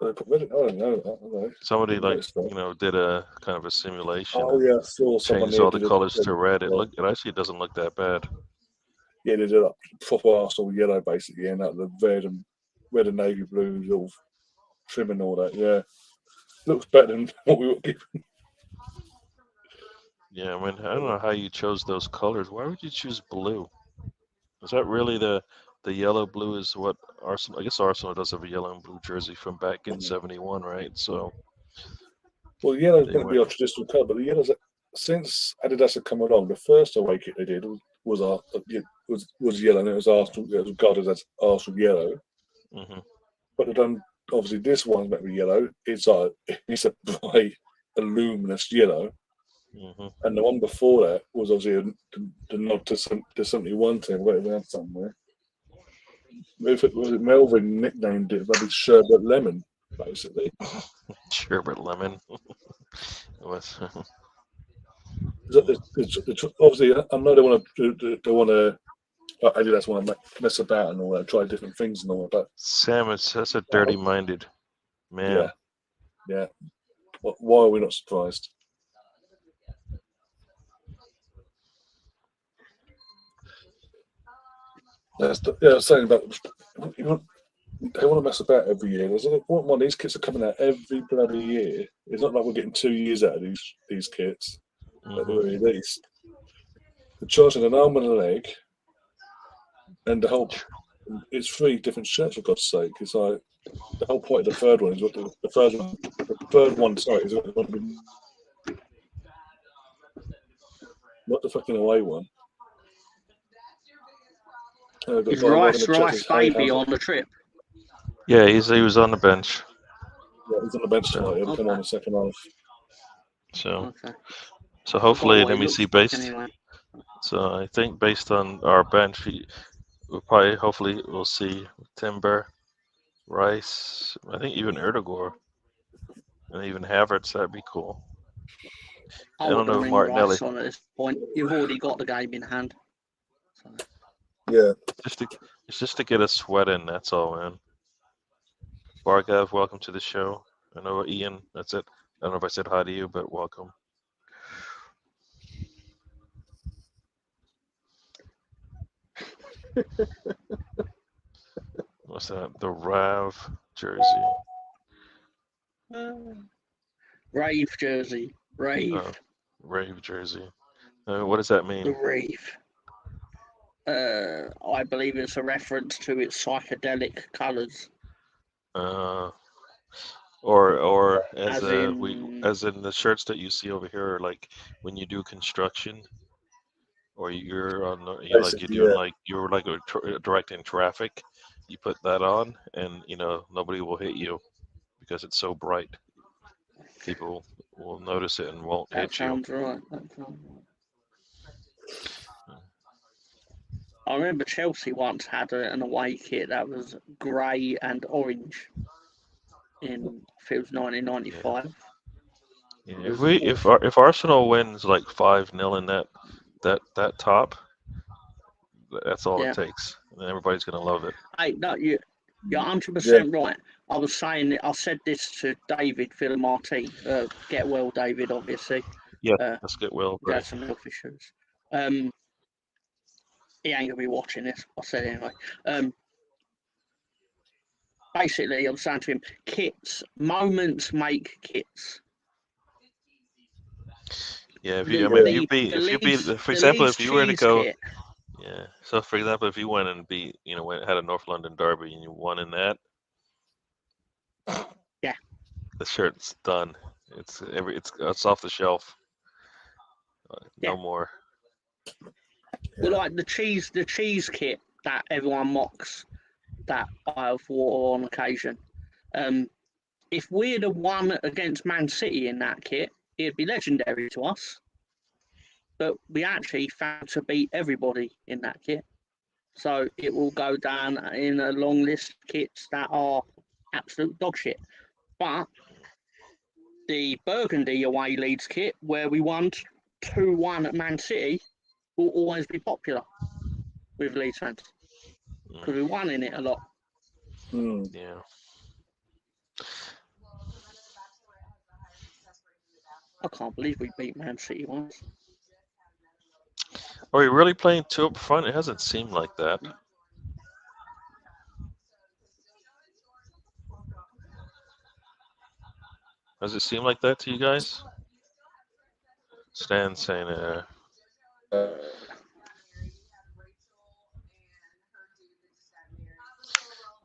I don't know.
Somebody did a kind of a simulation.
Oh yeah, I saw someone
changed all the colors to red. It actually doesn't look that bad.
Yeah, they did a proper Arsenal yellow basically, and the red and navy blue little trim and all that. Yeah, looks better than what we were given.
Yeah, I mean, I don't know how you chose those colors. Why would you choose blue? Is that really the yellow blue is what Arsenal? I guess Arsenal does have a yellow and blue jersey from back in '71, right? So.
Well, yellow is going to be our traditional colour, but the yellows since Adidas had come along, the first away kit they did was yellow, and it was Arsenal. It was regarded as Arsenal yellow.
Mm-hmm.
But they've done obviously this one's meant to be yellow. It's a bright, luminous yellow.
Mm-hmm.
And the one before that was obviously the nod to 71 team, whatever that somewhere. Was it Melvin nicknamed it bloody Sherbet Lemon, basically.
Sherbet Lemon.
Obviously, I know they want to. Adidas want to mess about and all that, try different things and all that. But
Sam, that's a dirty-minded man.
Yeah. Why are we not surprised? Saying about they want to mess about every year. There's one. These kits are coming out every bloody year. It's not like we're getting 2 years out of these kits at the very least. They're charging an arm and a leg, and it's 3 different shirts for God's sake. It's like the whole point of the third one is what the third one. Sorry, is what not the fucking away one.
Is Rice Baby on the trip?
Yeah, he was on the bench.
Yeah, he's on the bench tonight. He'll come on the second half.
So hopefully, let me see So I think based on our bench, hopefully we'll see Timber, Rice. I think even Erdogan and even Havertz. That'd be cool.
I don't know if Martinelli. Rice on at this point. You've already got the game in hand. So.
Yeah.
It's just to get a sweat in, that's all, man. Bargav, welcome to the show. I know Ian, that's it. I don't know if I said hi to you, but welcome. What's that? The Rav jersey.
Rave jersey. Rave.
Rave jersey. What does that mean?
The Rave. I believe it's a reference to its psychedelic colours.
Or as in the shirts that you see over here, like when you do construction, or you're directing traffic, you put that on, and nobody will hit you because it's so bright. People will notice it and won't hit you.
Sounds right. I remember Chelsea once had an away kit that was grey and orange in, I think it was 1995.
If Arsenal wins like 5-0 in that top, that's all it takes, and everybody's gonna love it.
Hey, no, you're 100% right. I said this to David Martin. Get well, David. Obviously.
Yeah, let's get well.
He had some health issues. He ain't gonna be watching this. I said anyway. Basically, I'm saying to him, moments make kits.
Yeah, for example, if you were to go, kit. Yeah. So, for example, if you went and had a North London derby and you won in that,
yeah,
the shirt's done. It's off the shelf. No more.
Well, like the cheese kit that everyone mocks, that I've wore on occasion. If we'd have won against Man City in that kit, it'd be legendary to us. But we actually found to beat everybody in that kit. So it will go down in a long list of kits that are absolute dog shit. But the Burgundy away Leeds kit, where we won 2-1 at Man City, will always be popular with Leeds fans. Because we won in it a lot.
Yeah.
I can't believe we beat Man City once.
Are we really playing two up front? It hasn't seemed like that. Does it seem like that to you guys? Stan saying yeah,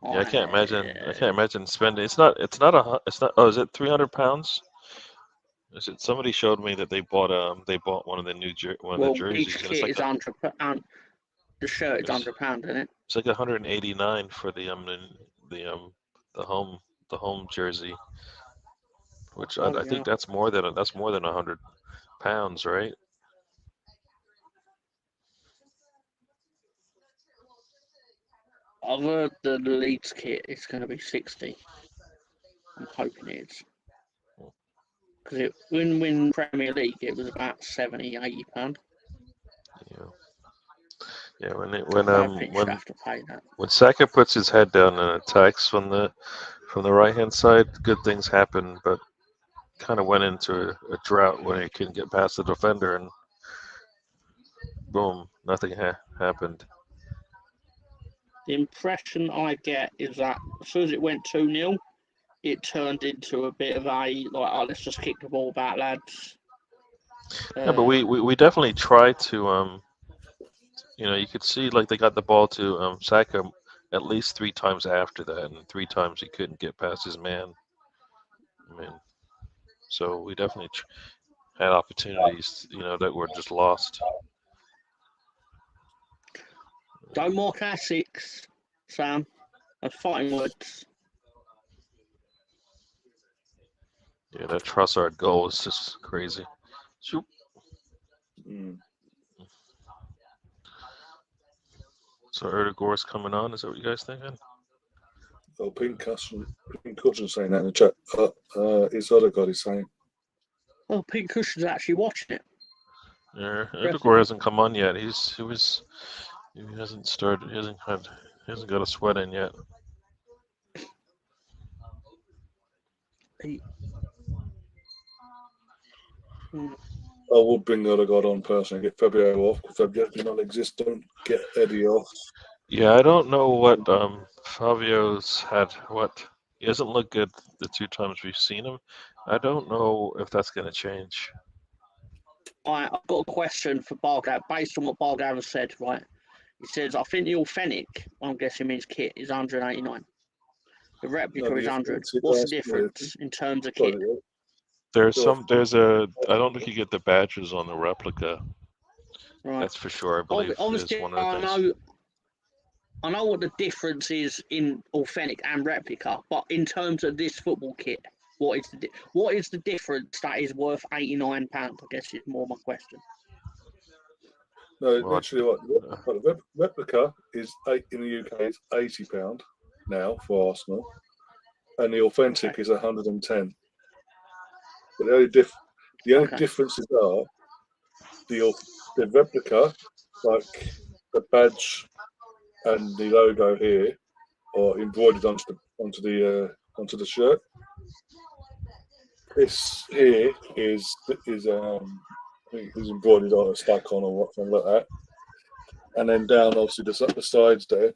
I can't imagine spending. It's not. Oh, is it £300? Is it? Somebody showed me that they bought one of the the jerseys.
Each kit is £100. The shirt is £100, isn't it?
It's like $189 for the home jersey, which I think that's more than £100, right?
I've heard the Leeds kit is going to be 60. I'm hoping it is. Because when we win Premier League, it was about £70-80.
Yeah, when Saka puts his head down and attacks from the right hand side, good things happen. But kind of went into a drought when he couldn't get past the defender, and boom, nothing happened.
The impression I get is that as soon as it went 2-0, it turned into a bit of let's just kick the ball back, lads.
Yeah, but we definitely tried to you could see like they got the ball to Saka at least 3 times after that, and 3 times he couldn't get past his man. I mean, so we definitely had opportunities, that were just lost.
Don't mock our 6, Sam. That's fighting words.
Yeah, that Trossard goal is just crazy. Shoot. So Erdogan's coming on. Is that what you guys thinking?
Oh, Pink Cushion saying that in the chat. It's Odegaard is saying.
Oh, Pink Cushion's actually watching it.
Yeah, Erdogan hasn't come on yet. He hasn't started. He hasn't got a sweat in yet.
I would bring Odegaard on personally, get Fabio off because Fabio's non-existent. Get Eddie off.
Yeah, I don't know what Fabio's had. What he hasn't looked good the 2 times we've seen him. I don't know if that's going to change.
I've got a question for Bargav based on what Bargav has said. Right, he says I think the authentic, I'm guessing means kit, is 189. The replica is 100. What's the difference in terms of kit?
I don't think you get the badges on the replica. Right. That's for sure. I believe
obviously,
is one of the things.
I know what the difference is in authentic and replica, but in terms of this football kit, what is the difference that is worth £89? I guess is more my question.
No, actually, what replica is in the UK is £80 now for Arsenal, and the authentic is 110. But The only differences are the replica, like the badge and the logo here, are embroidered onto the shirt. This here is I think it was embroidered on a stuck on or something like that. And then down, obviously, the sides there,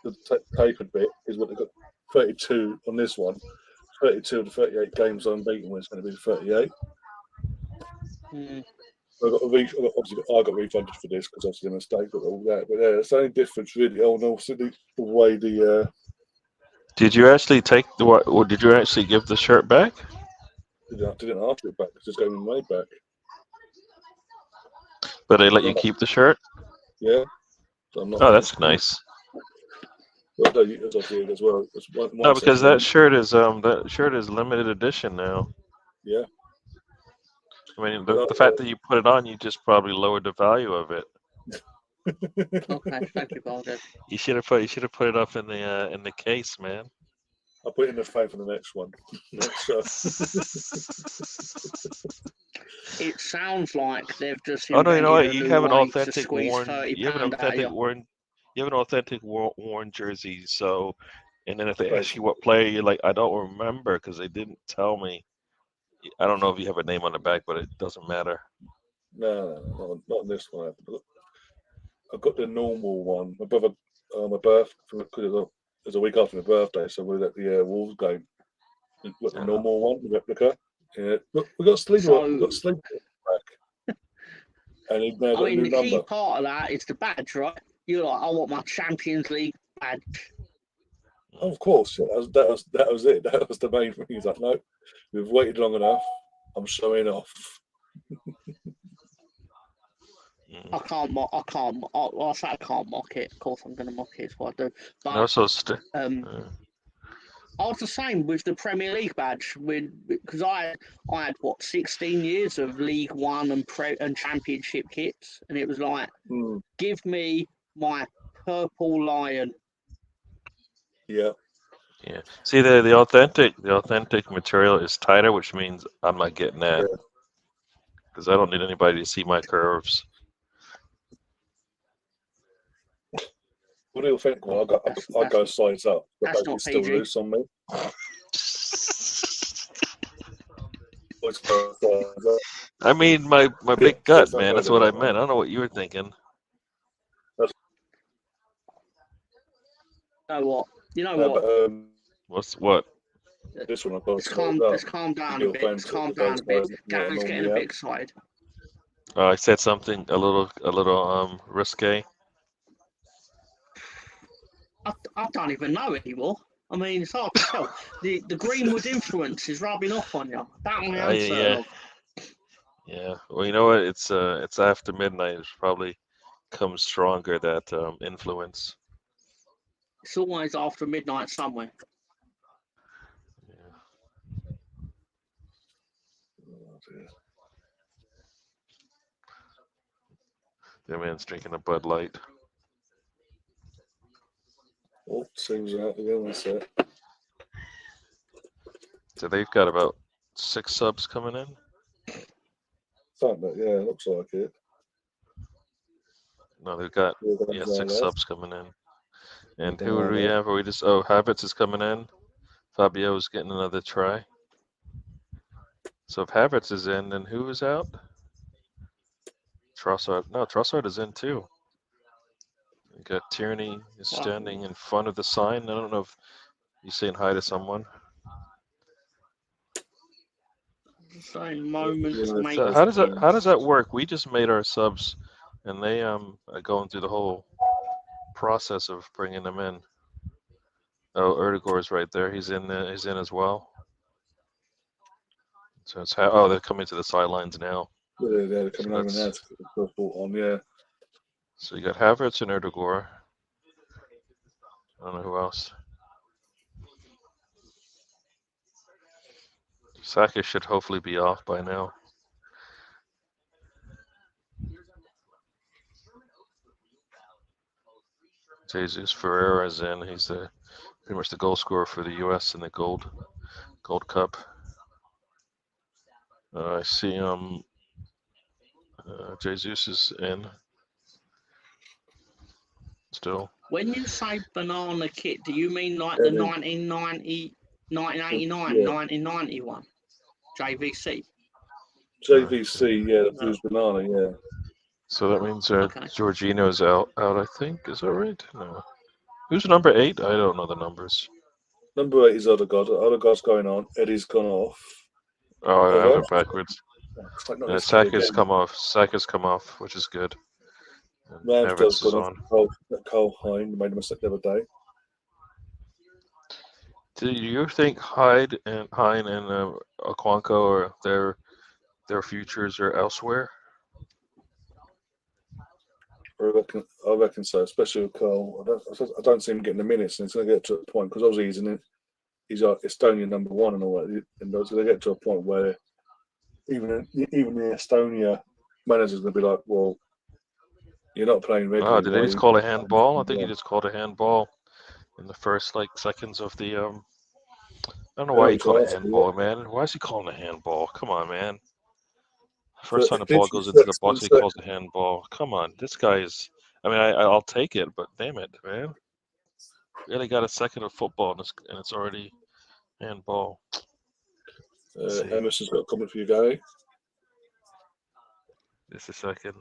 the tapered bit is what they've got. 32 on this one. 32 of the 38 games unbeaten when it's going to be 38. I got refunded for this because obviously a mistake and all that. But yeah, it's the only difference really. Oh, and also the way the.
Did you actually take the what? Or did you actually give the shirt back?
I didn't ask it back because it's going to be made back.
But they let you keep the shirt?
Yeah. So I'm not.
Oh, that's nice.
Well, no, as well.
No, because that shirt is limited edition now.
Yeah.
I mean, the fact that you put it on, you just probably lowered the value of it.
Okay, thank you, Balder.
You should have put it up in the case, man.
I'll put it in the frame for the next one.
It sounds like they've just.
Oh no, you know what? You have an
authentic
worn jersey. So, and then if they ask you what player, you're like, I don't remember because they didn't tell me. I don't know if you have a name on the back, but it doesn't matter.
No, not on this one. I've got the normal one. My brother, my birthday, because it was a week after my birthday, so we were at the Wolves game. We've got the normal one, the replica. Yeah, we got sleeper. We got sleeper back. And he's now got a new
the
number.
key part of that is the badge, right? You're like, I want my Champions League badge.
Oh, of course, yeah, that was it. That was the main thing. He's like, no, we've waited long enough. I'm showing off.
I can't mock it. Of course, I'm going to mock it. It's what I do. But
I
was the same with the Premier League badge, because I had 16 years of League One and Championship kits, and it was like, give me my purple lion.
Yeah. See, the authentic material is tighter, which means I'm not getting that because I don't need anybody to see my curves.
What do you think? Well, I go size up.
That's not
still
PG.
loose on me.
I mean, my big gut, man. That's what I meant. I don't know what you were thinking.
You know what?
What?
This one, I've got
Let's calm down a bit. Gary's getting a bit excited.
I said something a little risque.
I don't even know anymore. I mean, it's hard to tell. The Greenwood influence is rubbing off on you. That one I'm certain of.
Yeah. Well, you know what? It's after midnight. It's probably comes stronger, that influence.
It's always after midnight somewhere.
Yeah.
Oh, dear.
The man's drinking a Bud Light.
Oh, seems out again. That's it.
So they've got about 6 subs coming in.
Something, yeah, looks like it.
No, they've got 6 subs coming in. And who do we have? Havertz is coming in. Fabio's getting another try. So if Havertz is in, then who is out? Trossard. No, Trossard is in too. You got Tierney is standing in front of the sign. I don't know if he's saying hi to someone.
Same moments.
So how does that work? We just made our subs, and they are going through the whole process of bringing them in. Oh, Erdegaard is right there. He's in as well. So it's they're coming to the sidelines now.
Yeah, they're coming over now to put the foot on. Yeah.
So you got Havertz and Erdegaard. I don't know who else. Saka should hopefully be off by now. Jesus Ferreira is in. He's pretty much the goal scorer for the U.S. in the Gold Cup. I see Jesus is in still.
When you say banana kit, do you mean like the 1990, 1989,
Yeah.
1991 JVC?
JVC, yeah, the Blues Banana, yeah.
So that means
Okay.
Jorginho's out, I think. Is that right? No. Who's number 8? I don't know the numbers.
Number 8 is Odegaard. Odegaard's going on. Eddie's gone off.
Oh, I have it backwards. Saka's come off, which is good.
Ramsdale's
Havertz is
gone
on.
off. Cole Hine made a mistake the other day.
Do you think Hine and Okwanko or their futures are elsewhere?
I reckon so, especially with Cole. I don't see him getting the minutes, and it's going to get to a point because obviously he's Estonian number 1 and all that, and it's going to get to a point where even the Estonia manager's going to be like, well, you're not playing regularly.
Oh, did they just call a handball? I think he just called a handball in the first seconds of the I don't know why he called it a handball, man. Why is he calling a handball? Come on, man. First time the ball goes into the box, he calls a handball. Come on, this guy is. I mean, I'll take it, but damn it, man. Really got a second of football, and it's already handball.
Emerson's got a comment for you, Gary.
Just a second.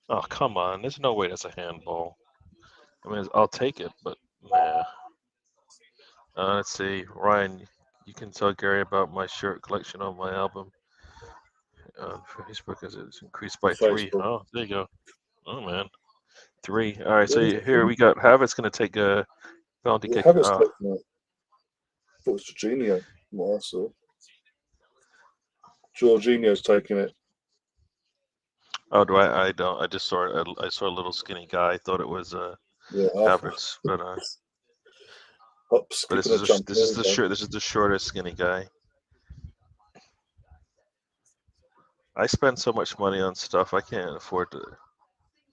Oh, come on. There's no way that's a handball. I mean, I'll take it, but nah. Let's see. Ryan, you can tell Gary about my shirt collection on my album. On Facebook, as it's increased by 3. Oh, there you go. Oh, man. 3. All right, so here we got Havertz going to take a penalty kick.
Havertz taking it. It was Jorginho. What I saw. Jorginho's taking it.
Oh, do I? I don't. I just saw. I saw a little skinny guy. I thought it was Havertz, but this is the shortest skinny guy. I spend so much money on stuff. I can't afford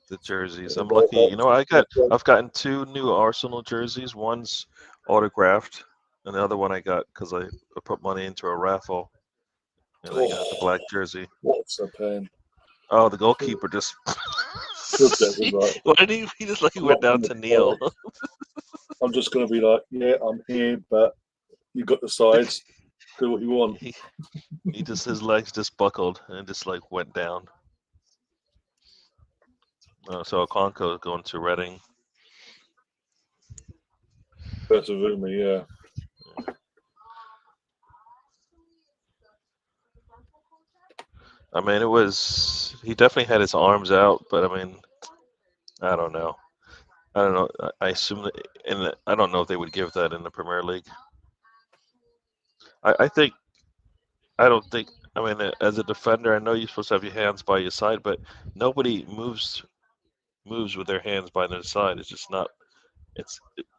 the jerseys. I'm lucky. You know, I've gotten 2 new Arsenal jerseys. One's autographed, and the other one I got because I put money into a raffle, and I got the black jersey.
What's a pain?
Oh, the goalkeeper just. Why did he just like he went down to kneel?
I'm just gonna be like, yeah, I'm here, but you got the sides. Do what you want.
He just his legs just buckled and just like went down. So Okonko going to Reading.
That's a rumor, yeah.
I mean, he definitely had his arms out, but I mean, I don't know. I assume that, and I don't know if they would give that in the Premier League. I don't think. I mean, as a defender, I know you're supposed to have your hands by your side, but nobody moves with their hands by their side. It's just not.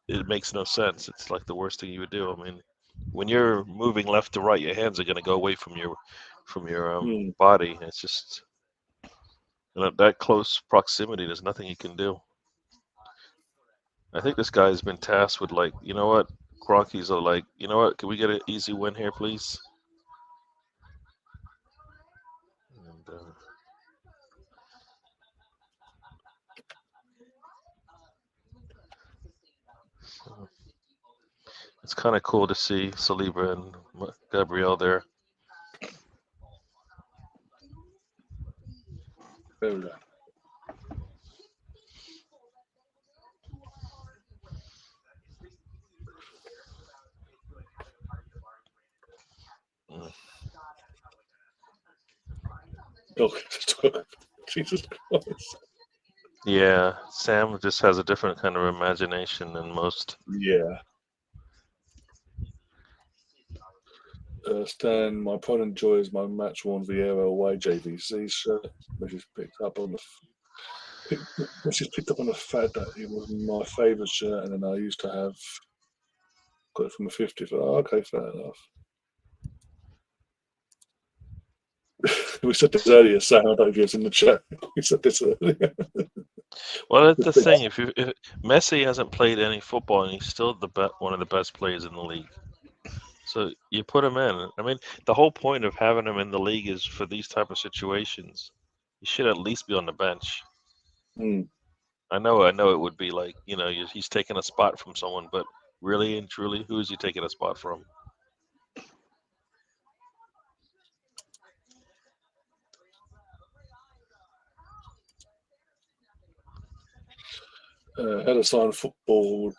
It makes no sense. It's like the worst thing you would do. I mean, when you're moving left to right, your hands are going to go away from your body. It's just that close proximity. There's nothing you can do. I think this guy has been tasked with like, you know what, Cronkies are like, you know what, can we get an easy win here, please? And, it's kind of cool to see Saliba and Gabriel there.
There we go. Jesus Christ.
Yeah, Sam just has a different kind of imagination than most.
Yeah. Stan, my pride and joy is my match-worn Vieira away JVC shirt, which is picked up on the fact that it was my favourite shirt, and then I used to have got it from a 50th. Oh, okay, fair enough. We said this earlier, Sam. I don't know if you was in the chat. We said this earlier.
Well, that's the thing. If Messi hasn't played any football, and he's still one of the best players in the league. So you put him in. I mean, the whole point of having him in the league is for these type of situations. He should at least be on the bench. I know it would be like, he's taking a spot from someone, but really and truly, who is he taking a spot from?
Had a sign of football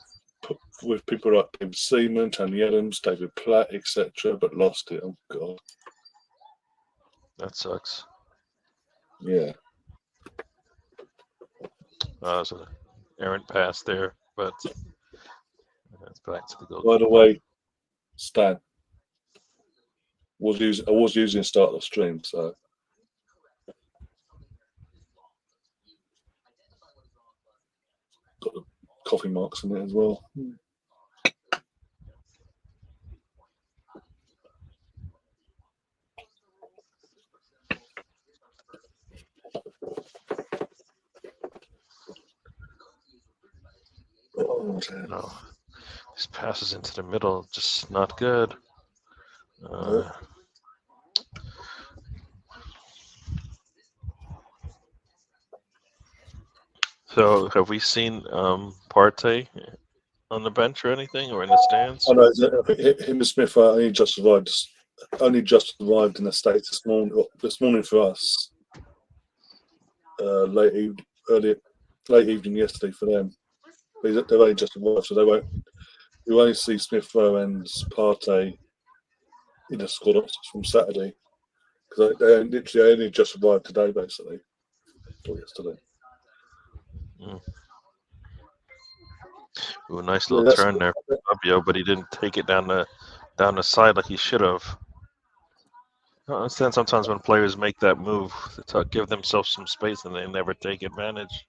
with people like David Seaman, Tony Adams, David Platt, etc., but lost it. Oh, God.
That sucks.
Yeah.
There's an errant pass there, but it's back to the goal.
By the way, Stan, I was using start the stream, so. Got the coffee marks on it as well.
No, these passes into the middle, just not good. So, have we seen Partey on the bench or anything, or in the stands?
I know him and Smith only just arrived in the States this morning. This morning for us, late evening yesterday for them. They've only just arrived, so you only see Smith Rowe and Partey in the squad from Saturday, because they literally only just arrived today, basically, or yesterday.
Ooh, nice little turn there for Fabio, but he didn't take it down the side like he should have. I understand sometimes when players make that move to give themselves some space and they never take advantage.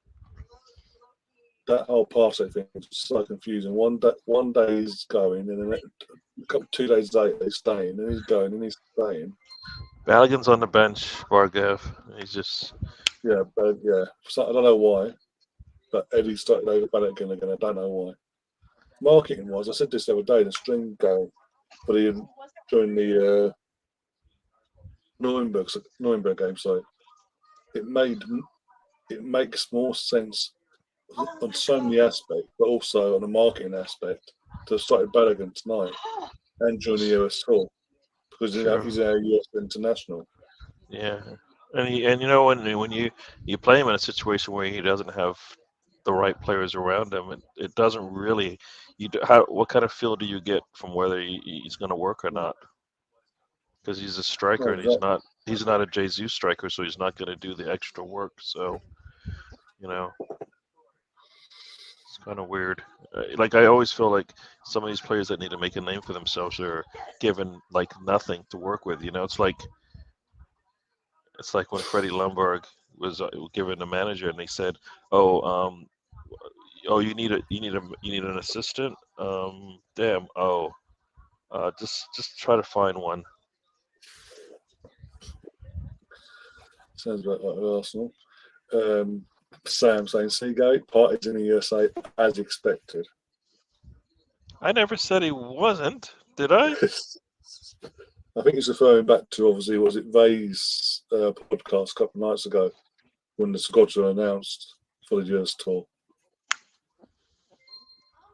That whole Partey thing is so confusing. One day he's going, and then 2 days later he's staying, and he's going, and he's staying.
Balogun's on the bench, Bargev. He's just...
Yeah. So I don't know why, but Eddie started over Balogun again. I don't know why. Marketing-wise, I said this the other day, the string goal for during the Nuremberg game, so it makes more sense on so many aspects, but also on a marketing aspect to start Balogun tonight and during the US tour, because he's our US international.
Yeah, and when you play him in a situation where he doesn't have the right players around him, it doesn't really. What kind of feel do you get from whether he's going to work or not? Because he's a striker, and he's not a Jesus striker, so he's not going to do the extra work. So, it's kind of weird. Like, I always feel like some of these players that need to make a name for themselves are given like nothing to work with. It's like when Freddie Lumberg was given a manager, and they said, "Oh, you need an assistant." Damn. Oh, just try to find one.
Sounds about like Arsenal. Sam saying Seagate Partey's in the USA as expected.
I never said he wasn't, did I?
I think he's referring back to, obviously, was it Vay's podcast a couple of nights ago when the squads were announced for the US tour.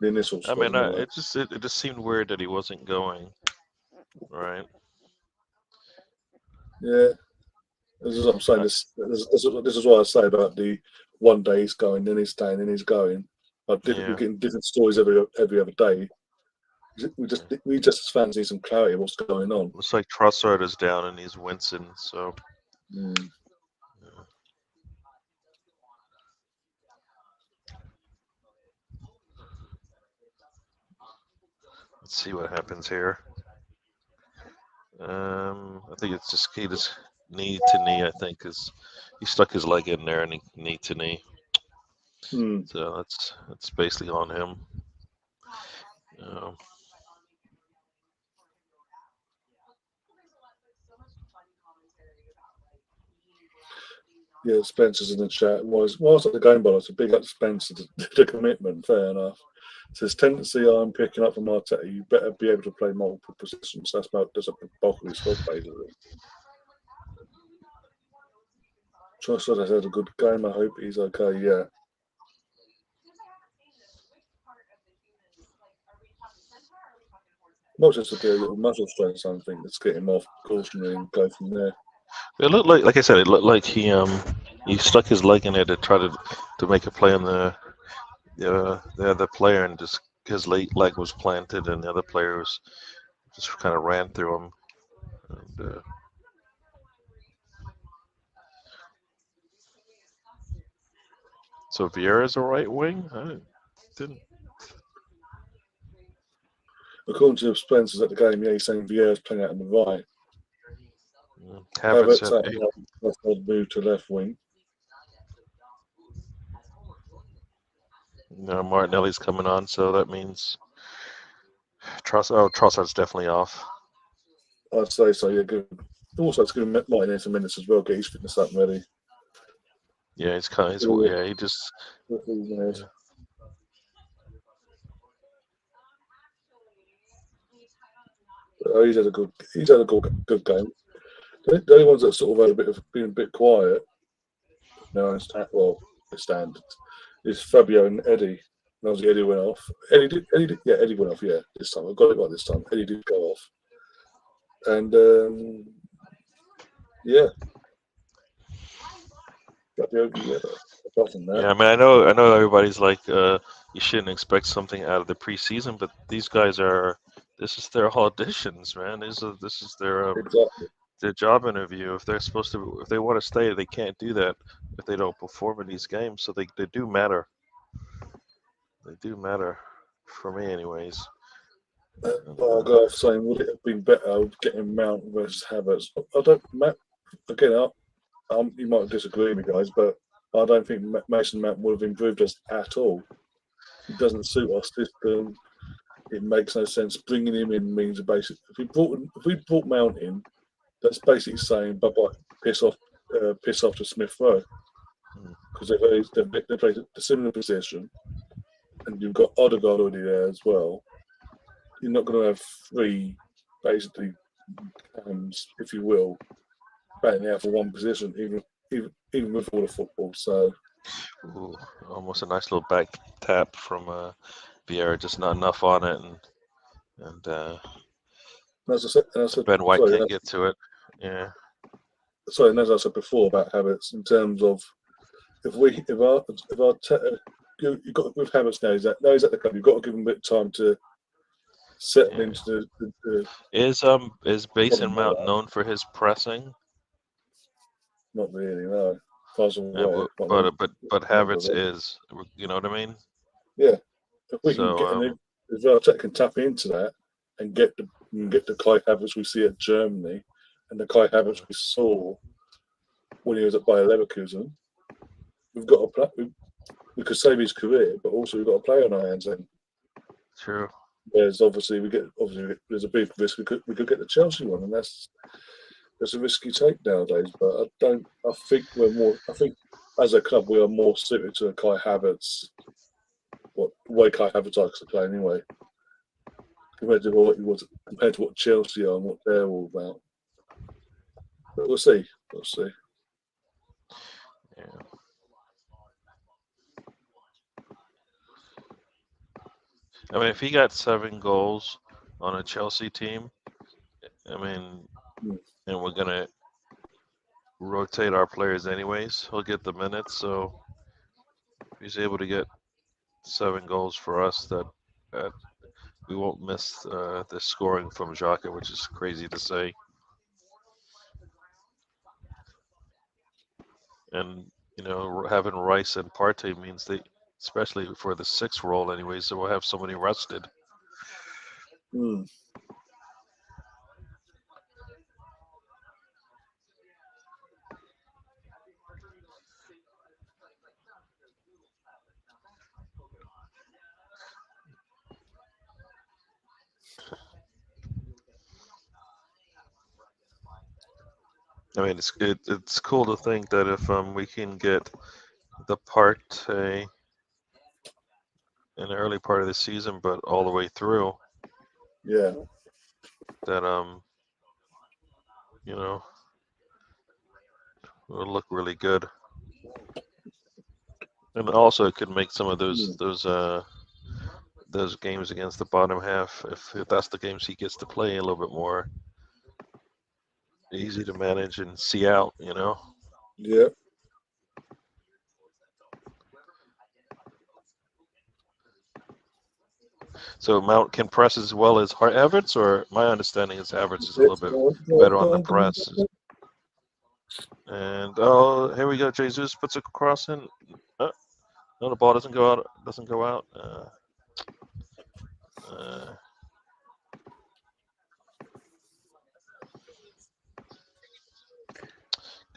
The initial squad.
I mean, it just seemed weird that he wasn't going, right?
Yeah, this is what I'm saying. This is what I say about the one day he's going, then he's staying, then he's going. We're getting different stories every other day. We just as fans need some clarity of what's going on.
Looks like Trossard is down and he's wincing. So.
Yeah.
Let's see what happens here. I think it's just knee to knee. I think because he stuck his leg in there and he knee to knee. So that's basically on him.
Yeah, Spencer's in the chat. Was at the game, but it's a big up to Spencer, the commitment. Fair enough. Says tendency I'm picking up from Arteta. You better be able to play multiple positions. That's up the bulk of his squad, basically. Trust has had a good game. I hope he's okay. Yeah. Might just be a little muscle strain, something that's getting him off cautionary and go from there.
It looked like I said, it looked like he stuck his leg in there to try to make a play on the other player, and just his leg was planted, and the other player was just kind of ran through him. And, so Vieira's a right wing? I didn't.
According to Spencer's at the game, yeah, he's saying Vieira's playing out on the right.
Havertz
moved to left wing.
No, Martinelli's coming on, so that means Trossard's definitely off.
I'd say so. Yeah, good. Also, it's going to Martin in some minutes as well. Get his fitness up and ready.
Yeah, he's kind of. Yeah, he just.
Yeah. He's had a good game. The only ones that sort of been a bit quiet. No, it's standard. Is Fabio and Eddie. And obviously Eddie went off. Eddie went off. Yeah, this time I got it right this time. Eddie did go off. And yeah. Apart from that.
Yeah, I mean, I know everybody's like, you shouldn't expect something out of the preseason, but these guys this is their auditions, man. This is their their job interview. If they want to stay, they can't do that if they don't perform in these games. So they do matter. They do matter for me, anyways.
I'll go off saying, would it have been better getting Mount versus Havertz? You might disagree with me, guys, but I don't think Mason Mount would have improved us at all. It doesn't suit our system. It makes no sense. Bringing him in means if we brought Mount in, that's basically saying bye bye, piss off to Smith Rowe, because they play a similar position, and you've got Odegaard already there as well. You're not going to have three, basically, if you will, batting out for one position, even with all the football. So,
almost a nice little back tap from Vieira, just not enough on it, and
as I said,
Ben White can't get to it. Yeah.
Sorry, and as I said before about Havertz, in terms of if our you've got with Havertz now he's at the club, you've got to give him a bit of time to settle into the.
Is Mason Mount known for his pressing?
Not really, no. But
Havertz is. You know what I mean?
Yeah. If we can get if Arteta can tap into that and get the Kai Havertz we see at Germany and the Kai Havertz we saw when he was at Bayer Leverkusen, we've got a play. We could save his career, but also we've got a player on our hands. Then.
True.
There's there's a big risk we could get the Chelsea one, and that's a risky take nowadays. But I think as a club we are more suited to Kai Havertz. The way Kai Havertz likes to play anyway, compared to what Chelsea are and what they're all about. But we'll see.
Yeah. I mean, if he got 7 goals on a Chelsea team, and we're gonna rotate our players anyways, he'll get the minutes. So if he's able to get 7 goals for us, that we won't miss the scoring from Xhaka, which is crazy to say. And having Rice and Partey means especially for the 6th role anyways, so we'll have somebody rested. I mean, it's cool to think that if we can get the Partey in the early part of the season, but all the way through.
Yeah.
That will look really good. And also, it could make some of those games against the bottom half, if that's the games he gets to play, a little bit more easy to manage and see out.
Yeah.
So Mount can press as well as Havertz, or my understanding is Havertz is a little bit better on the press. And here we go. Jesus puts a cross in. No, the ball doesn't go out.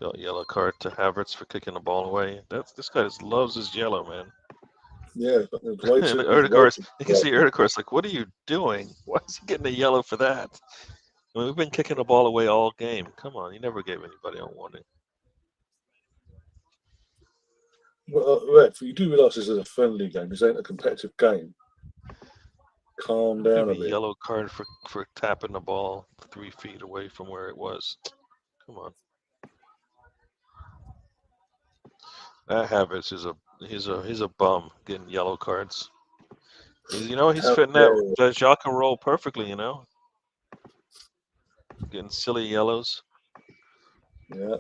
Got a yellow card to Havertz for kicking the ball away. This guy just loves his yellow, man.
Yeah,
Erdegaard, you can see Erdegaard's like, what are you doing? Why is he getting a yellow for that? I mean, we've been kicking the ball away all game. Come on, he never gave anybody a warning.
Well, Ref, you do realise this is a friendly game. This ain't a competitive game. Calm down a bit.
Yellow card for tapping the ball 3 feet away from where it was. Come on. That Havertz he's a bum getting yellow cards. He's fitting that Xhaka role perfectly. Getting silly yellows.
Yeah.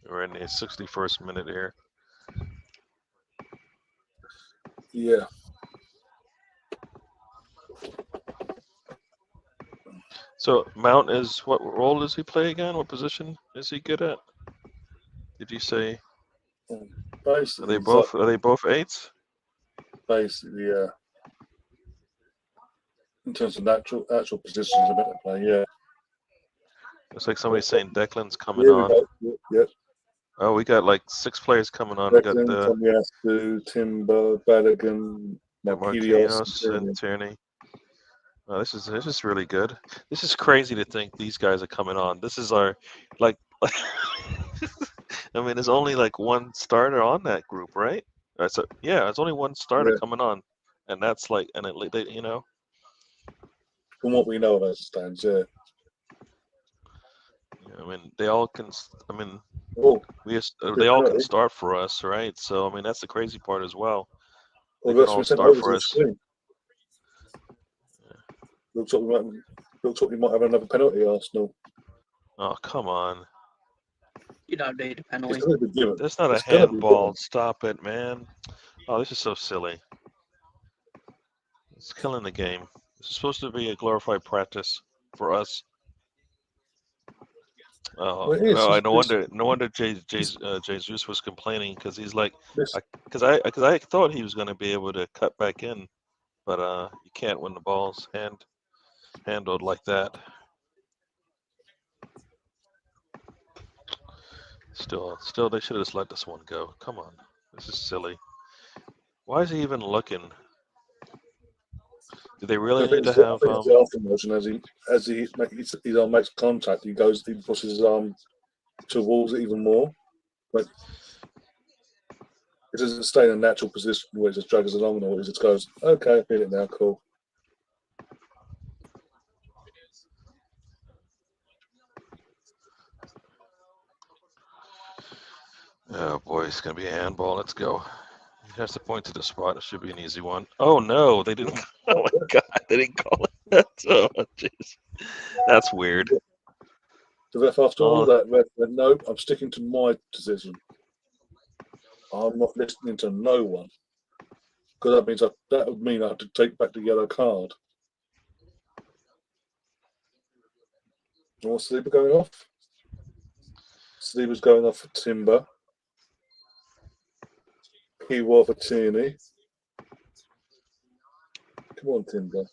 We're in the 61st minute here.
Yeah.
So Mount what role does he play again? What position is he good at? Did you say?
Basically,
are they both eights?
Basically, yeah. In terms of actual positions, a better play, yeah.
It's like somebody's saying Declan's coming on.
Yep.
Oh, we got like 6 players coming on.
Declan,
We got
Tomiyasu, Timber, Balogun,
Marquinhos, and Tierney. Oh, this is really good. This is crazy to think these guys are coming on. This is our I mean, there's only like one starter on that group, right? So yeah, there's only one starter coming on, and that's like, and it,
From what we know of as it stands, yeah.
I mean, they all can. I mean,
they
all can start for us, right? So I mean, that's the crazy part as well.
They can all start for us. Looks like we might have another penalty, Arsenal.
Oh, come on.
You don't need a penalty.
That's not a handball. Stop it, man. Oh, this is so silly. It's killing the game. This is supposed to be a glorified practice for us. Oh, no wonder Jesus was complaining, because he's like, because I thought he was going to be able to cut back in, but you can't when the ball's handled like that. Still, they should have just let this one go. Come on, this is silly. Why is he even looking? Do they really need to have?
The after motion as he makes contact, he pushes his arm towards it even more. Like, it doesn't stay in a natural position where it just drags along, or it just goes, okay, I feel it now, cool.
Oh boy, it's gonna be a handball. Let's go. He has to point to the spot. It should be an easy one. Oh no, they didn't. Oh my god, they didn't call it. Oh jeez, that's weird.
The ref, after all that, went, nope, I'm sticking to my decision. I'm not listening to no one, because that would mean I have to take back the yellow card. What's Saliba going off? Saliba's going off for Timber. He was for Tierney. Come on, Timber.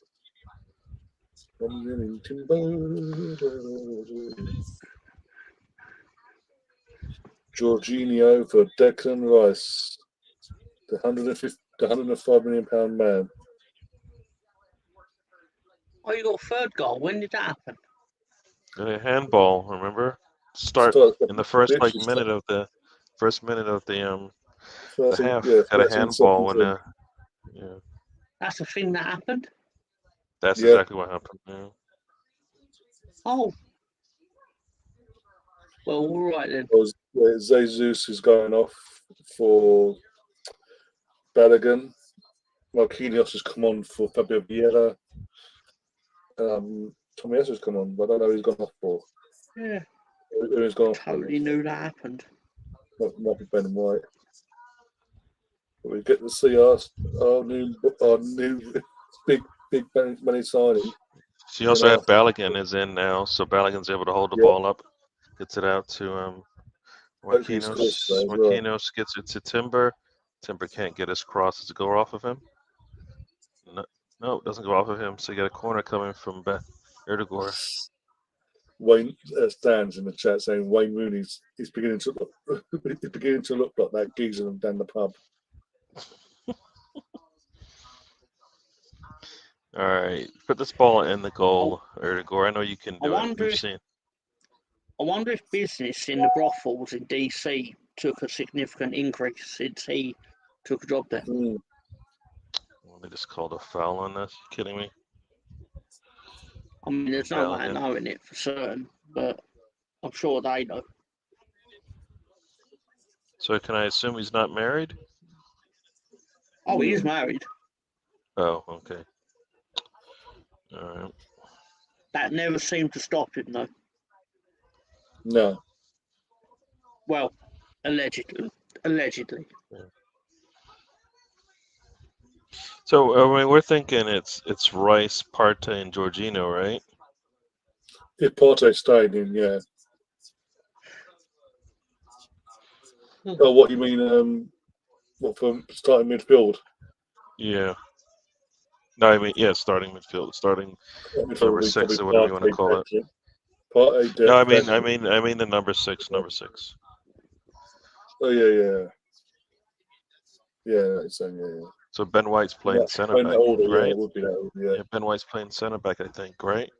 Jorginho for Declan Rice, the £105 million man.
Oh, you got a third goal. When did that happen?
A handball, remember? start in the first minute of the half. Had a handball when yeah.
That's the thing that happened.
That's exactly what happened. Yeah.
Oh. Well, all right then.
Jesus is going off for Balogun. Marquinhos has come on for Fabio Vieira. Tommy has come on, but I don't know who he's gone off for.
Yeah.
Who's gone off?
Totally knew that happened.
Might be Ben White. But we get to see our new big money signing.
She also had Balogun is in now, so Balogun's able to hold the ball up, gets it out to Marquinhos. Marquinhos gets it to Timber. Timber can't get his cross. Does it go off of him? No, it doesn't go off of him. So you got a corner coming from Erdegaard.
Wayne stands in the chat saying Wayne Rooney's beginning to look like that geezer down the pub.
All right, put this ball in the goal, Erdegaard. I know you can do it. You've seen.
I wonder if business in the brothels in DC took a significant increase since he took a job there.
Mm.
Well, they just called a foul on this. You kidding me?
I mean, there's no way of knowing it for certain, but I'm sure they know.
So can I assume he's not married?
Oh, he is married.
Oh, okay. All right.
That never seemed to stop him, though.
No.
Well, allegedly.
Yeah. So I mean, we're thinking it's Rice, Partey, and Jorginho, right?
If Partey stayed in, yeah. Oh, what you mean? What from starting midfield?
Yeah. No, I mean starting midfield, starting number 6 or whatever you want to call it.
Partey,
no, I mean the number 6.
Oh yeah. That's saying yeah.
So Ben White's playing centre back, right?
Yeah, it would be that order, yeah.
Ben White's playing centre back, I think, right?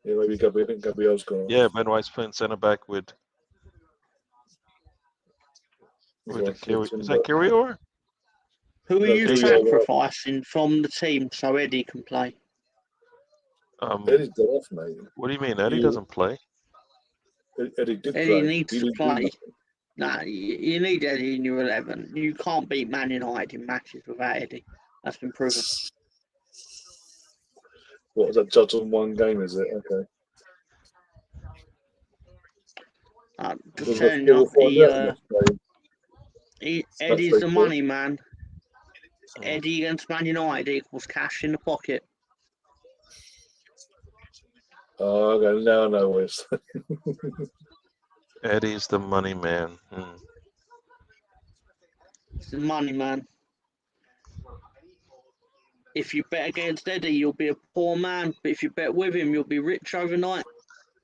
Yeah, maybe Gabriel's gone.
Yeah, Ben White's playing centre back with is that Carrior?
Who are you sacrificing from the team so Eddie can play?
Eddie's got off, mate.
What do you mean? Eddie doesn't play?
Eddie did play.
Eddie needs to play. Nah, you need Eddie in your 11. You can't beat Man United in matches without Eddie. That's been proven.
What was that judged on one game, is it? Okay.
Just telling you, Eddie's the money man. Eddie against Man United equals cash in the pocket.
Oh, okay. Now I know where it's.
Eddie's the money man.
It's the money man. If you bet against Eddie, you'll be a poor man. But if you bet with him, you'll be rich overnight.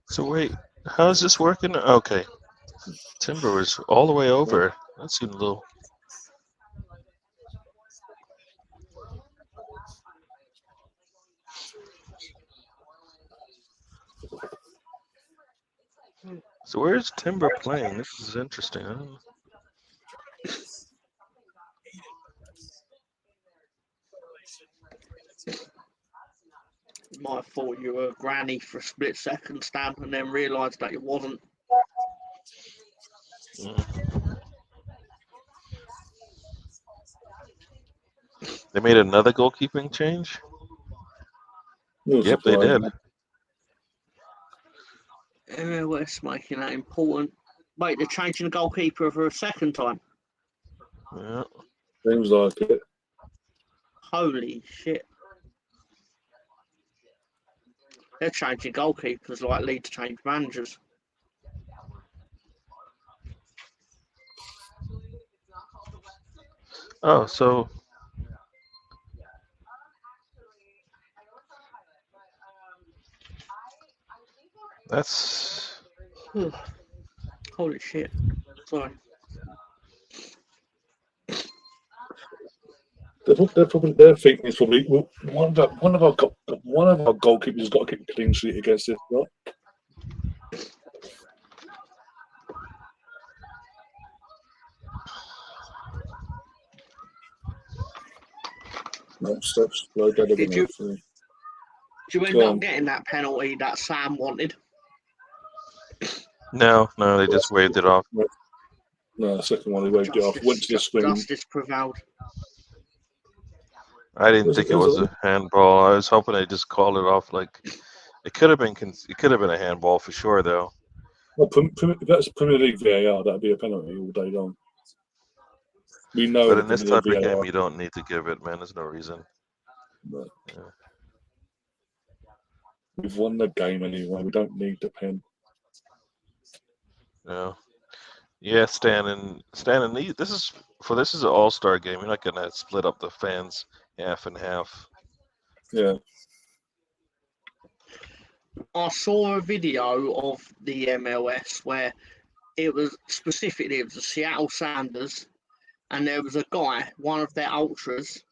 So wait, how's this working? Okay. Timber was all the way over. That seemed a little... So where's Timber playing? This is interesting. I don't know.
You might have thought you were a granny for a split second, Stan, and then realised that it wasn't.
They made another goalkeeping change? Yep, they did.
MLS making that important. Wait, they're changing the goalkeeper for a second time?
Yeah.
Seems like it.
Holy shit. They're changing goalkeepers like lead to change managers.
Oh, so... That's...
Holy shit. Sorry.
Their thinking is probably one of our goalkeepers has got to keep a clean sheet against this. Right?
Did you end up getting that penalty that Sam wanted?
No, they just waved it off.
No, the second one, he waved it off. Went to the screen.
Justice prevailed.
I didn't think it was a handball. I was hoping they just called it off. Like it could have been a handball for sure, though.
Well, if that's Premier League VAR, that'd be a penalty all day long. We know.
But in this type of game, you don't need to give it, man. There's no reason.
But we've won the game anyway. We don't need the pen.
Yeah, Stan and this is an all-star game. You're not gonna split up the fans half and half.
Yeah.
I saw a video of the MLS where it was the Seattle Sounders, and there was a guy, one of their ultras.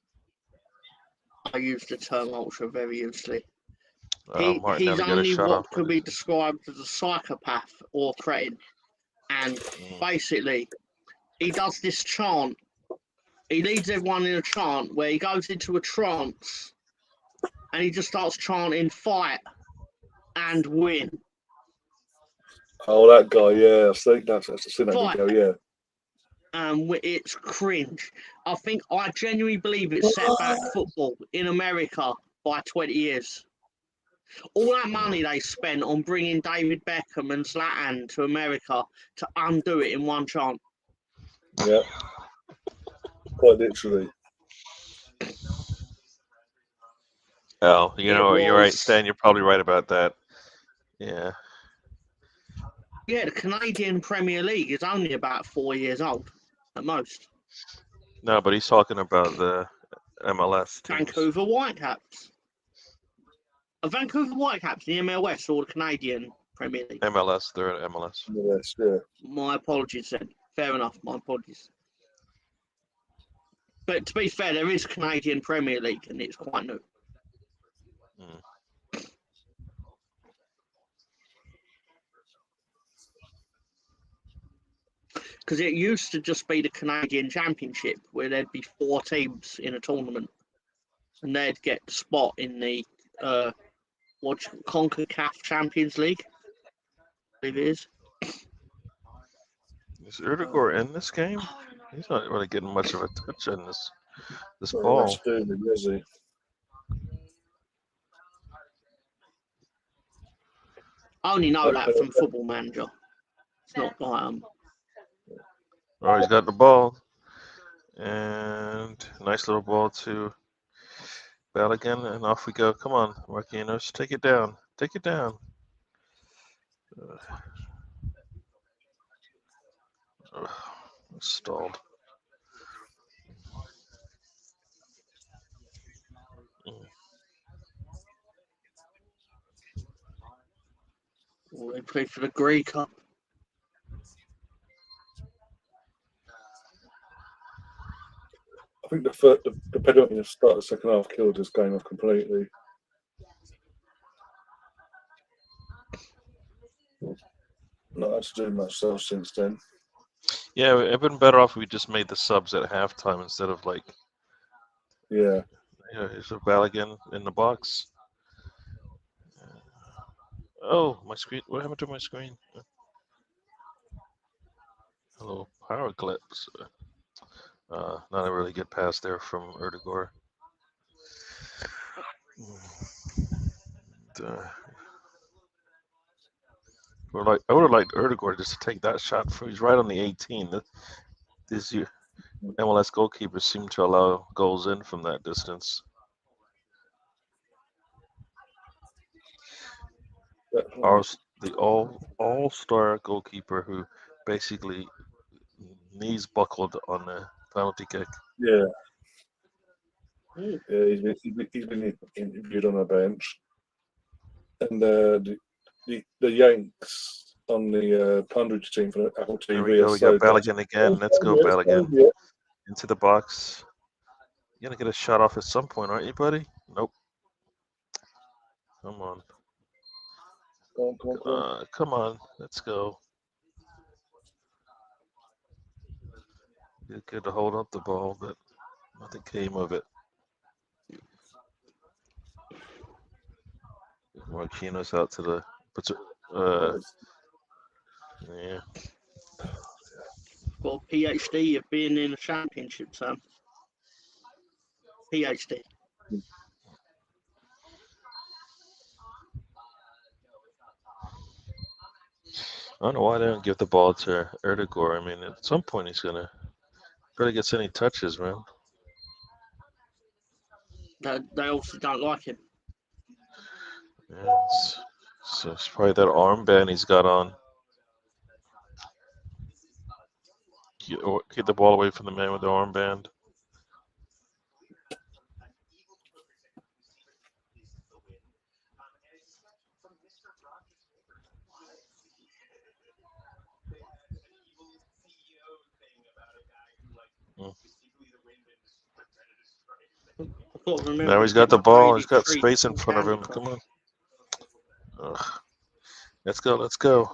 I use the term ultra very loosely. He's only what could be described as a psychopath or cretin. And basically, he does this chant. He leads everyone in a chant where he goes into a trance and he just starts chanting fight and win.
Oh, that guy, yeah. I think that's a video, yeah.
It's cringe. I genuinely believe it set back football in America by 20 years. All that money they spent on bringing David Beckham and Zlatan to America to undo it in one chant.
Yeah, quite literally.
Oh, you're right, Stan. You're probably right about that. Yeah.
Yeah, the Canadian Premier League is only about 4 years old at most.
No, but he's talking about the MLS teams.
Vancouver Whitecaps. Are Vancouver Whitecaps the MLS or the Canadian Premier League?
MLS, they're at MLS.
Yes, yeah.
My apologies then. Fair enough, my apologies. But to be fair, there is Canadian Premier League and it's quite new. Because it used to just be the Canadian Championship where there'd be 4 teams in a tournament and they'd get the spot in the CONCACAF Champions League. I believe it is.
Is Erdegaard in this game? He's not really getting much of a touch on this ball.
I only know that from Football Manager. It's not like
Oh, he's got the ball. And nice little ball to Balogun, and off we go. Come on, Marquinhos, take it down. Take it down. Stalled.
Well, they play for the Grey Cup.
I think the penalty at the start of the second half killed this game off completely. Not had to do much else since then.
Yeah, it would have been better off if we just made the subs at halftime instead of like.
Yeah.
Here's a Balogun in the box. Oh, my screen. What happened to my screen? Hello, power clips. Not a really good pass there from Erdegaard. I would have liked Erdegaard just to take that shot. He's right on the 18. These MLS goalkeepers seem to allow goals in from that distance. The all-star goalkeeper who basically knees buckled on the penalty kick.
Yeah. Yeah, he's been interviewed on a bench. And the Yanks on the punditry team for Apple TV.
There we go. We got Balogun again. Let's go, Balogun.
Yeah.
Into the box. You're going to get a shot off at some point, aren't you, buddy? Nope. Come on. Come on. Let's go. It's good to hold up the ball, but nothing came of it. Marquinhos out to the. Yeah.
Got a PhD of being in a championship, Sam. PhD.
I don't know why they don't give the ball to Erdegaard. I mean, at some point he's gonna barely gets any touches, man.
They obviously don't like him.
Yeah, so it's probably that armband he's got on. Get the ball away from the man with the armband. Now he's got the ball. He's got space in front of him. Come on. Ugh. Let's go. Let's go.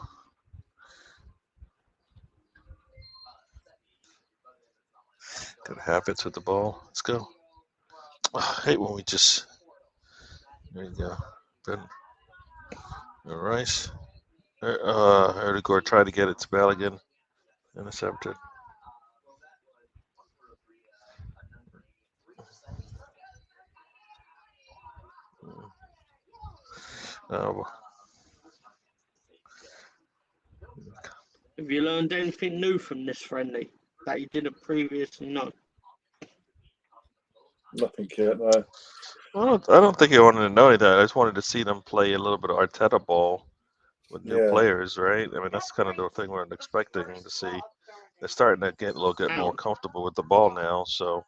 Good habits with the ball. Let's go. I hate when we just. There you go. Ben. All right. Erdegaard tried to get it to Balogun. Intercepted.
Have you learned anything new from this friendly that you didn't previously know?
Nothing yet, no.
Well, I don't think I wanted to know anything. I just wanted to see them play a little bit of Arteta ball with new players, right? I mean, that's kind of the thing we're expecting to see. They're starting to get a little bit more comfortable with the ball now, so.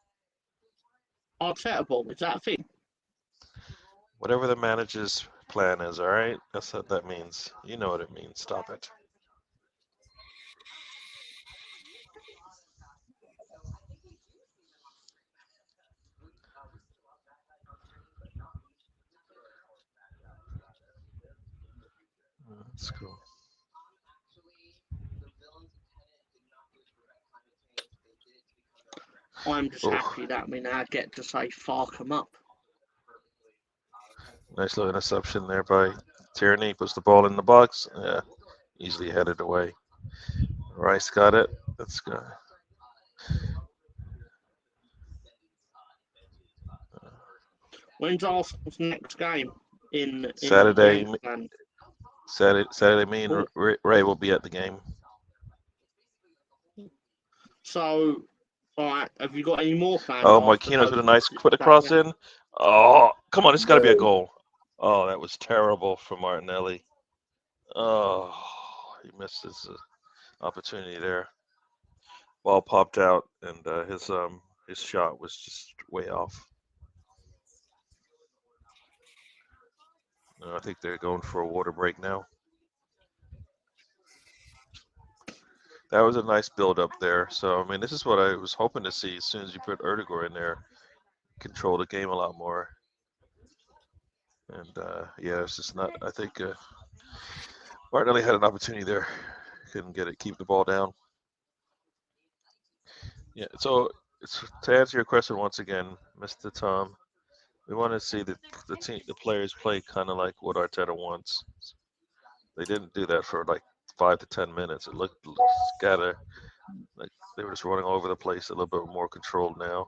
Arteta ball, is that a thing?
Whatever the manager's plan is, all right? That's what that means. You know what it means. Stop it. Let's go.
I'm just happy that we now get to say fuck them up.
Nice little interception there by Tierney. Puts the ball in the box. Yeah, easily headed away. Rice got it. Let's go.
When's Arsenal's next game? In
Saturday. Saturday, me and Ray will be at the game.
So, all right, have you got any more plans?
Oh, Marquinhos with a nice put across in. Oh, come on, it's got to be a goal. Oh, that was terrible for Martinelli. Oh, he missed his opportunity there. Ball popped out, and his shot was just way off. I think they're going for a water break now. That was a nice build up there. So, I mean, this is what I was hoping to see as soon as you put Erdegaard in there. Control the game a lot more. And, yeah, it's just not, I think Martinelli had an opportunity there. Couldn't get it, keep the ball down. Yeah, so to answer your question once again, Mr. Tom, we want to see the players play kind of like what Arteta wants. They didn't do that for like 5 to 10 minutes. It looked scattered, like they were just running all over the place. A little bit more controlled now.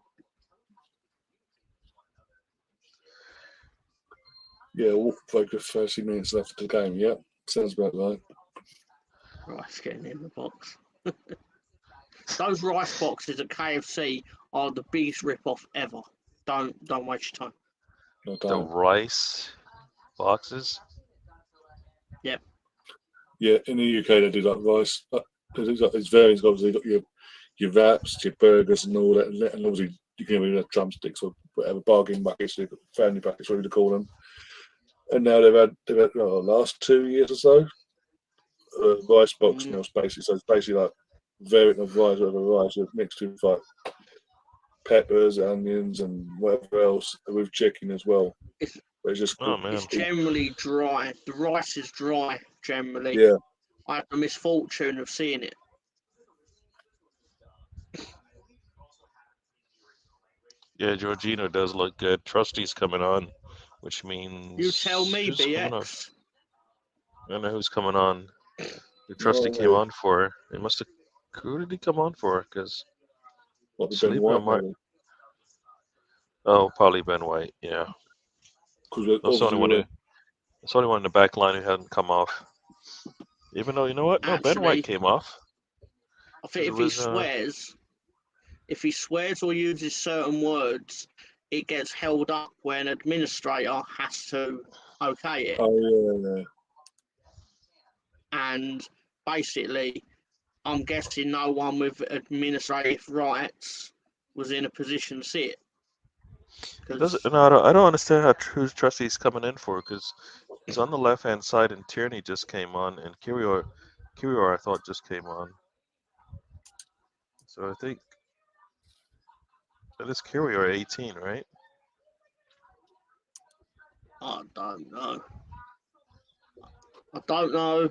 Yeah, we'll focus 30 minutes left of the game. Yep, sounds about right.
Rice getting in the box. Those rice boxes at KFC are the biggest rip-off ever. Don't waste your time.
The rice boxes?
Yep.
Yeah, in the UK they do like rice. It's varies. Obviously, you've got your wraps, your burgers, and all that, and obviously you can have drumsticks or whatever, bargain buckets, family buckets, whatever you call them. And now they've had the last 2 years or so, rice box meals basically. So it's basically like variant of rice over rice mixed with like peppers, onions, and whatever else with chicken as well. It's just
it's generally dry. The rice is dry generally.
Yeah.
I had the misfortune of seeing it.
Yeah, Jorginho does look good. Trusty's coming on which means
You tell me,
who's coming on?
BX.
I don't know who's coming on. The Trusty came on for. It must have. Who did he come on for? Because
Ben White,
probably Ben White. Yeah. That's the only one. That's the only one in the back line who hadn't come off. Even though, you know what? No, Ben White came off.
I think if he swears or uses certain words, it gets held up where an administrator has to okay it.
Oh, yeah.
And basically, I'm guessing no one with administrative rights was in a position to see it.
I don't understand who Trusty's coming in for, because he's on the left-hand side and Tierney just came on, and Kirior I thought just came on. So I think that is Kirior 18, right?
I don't know.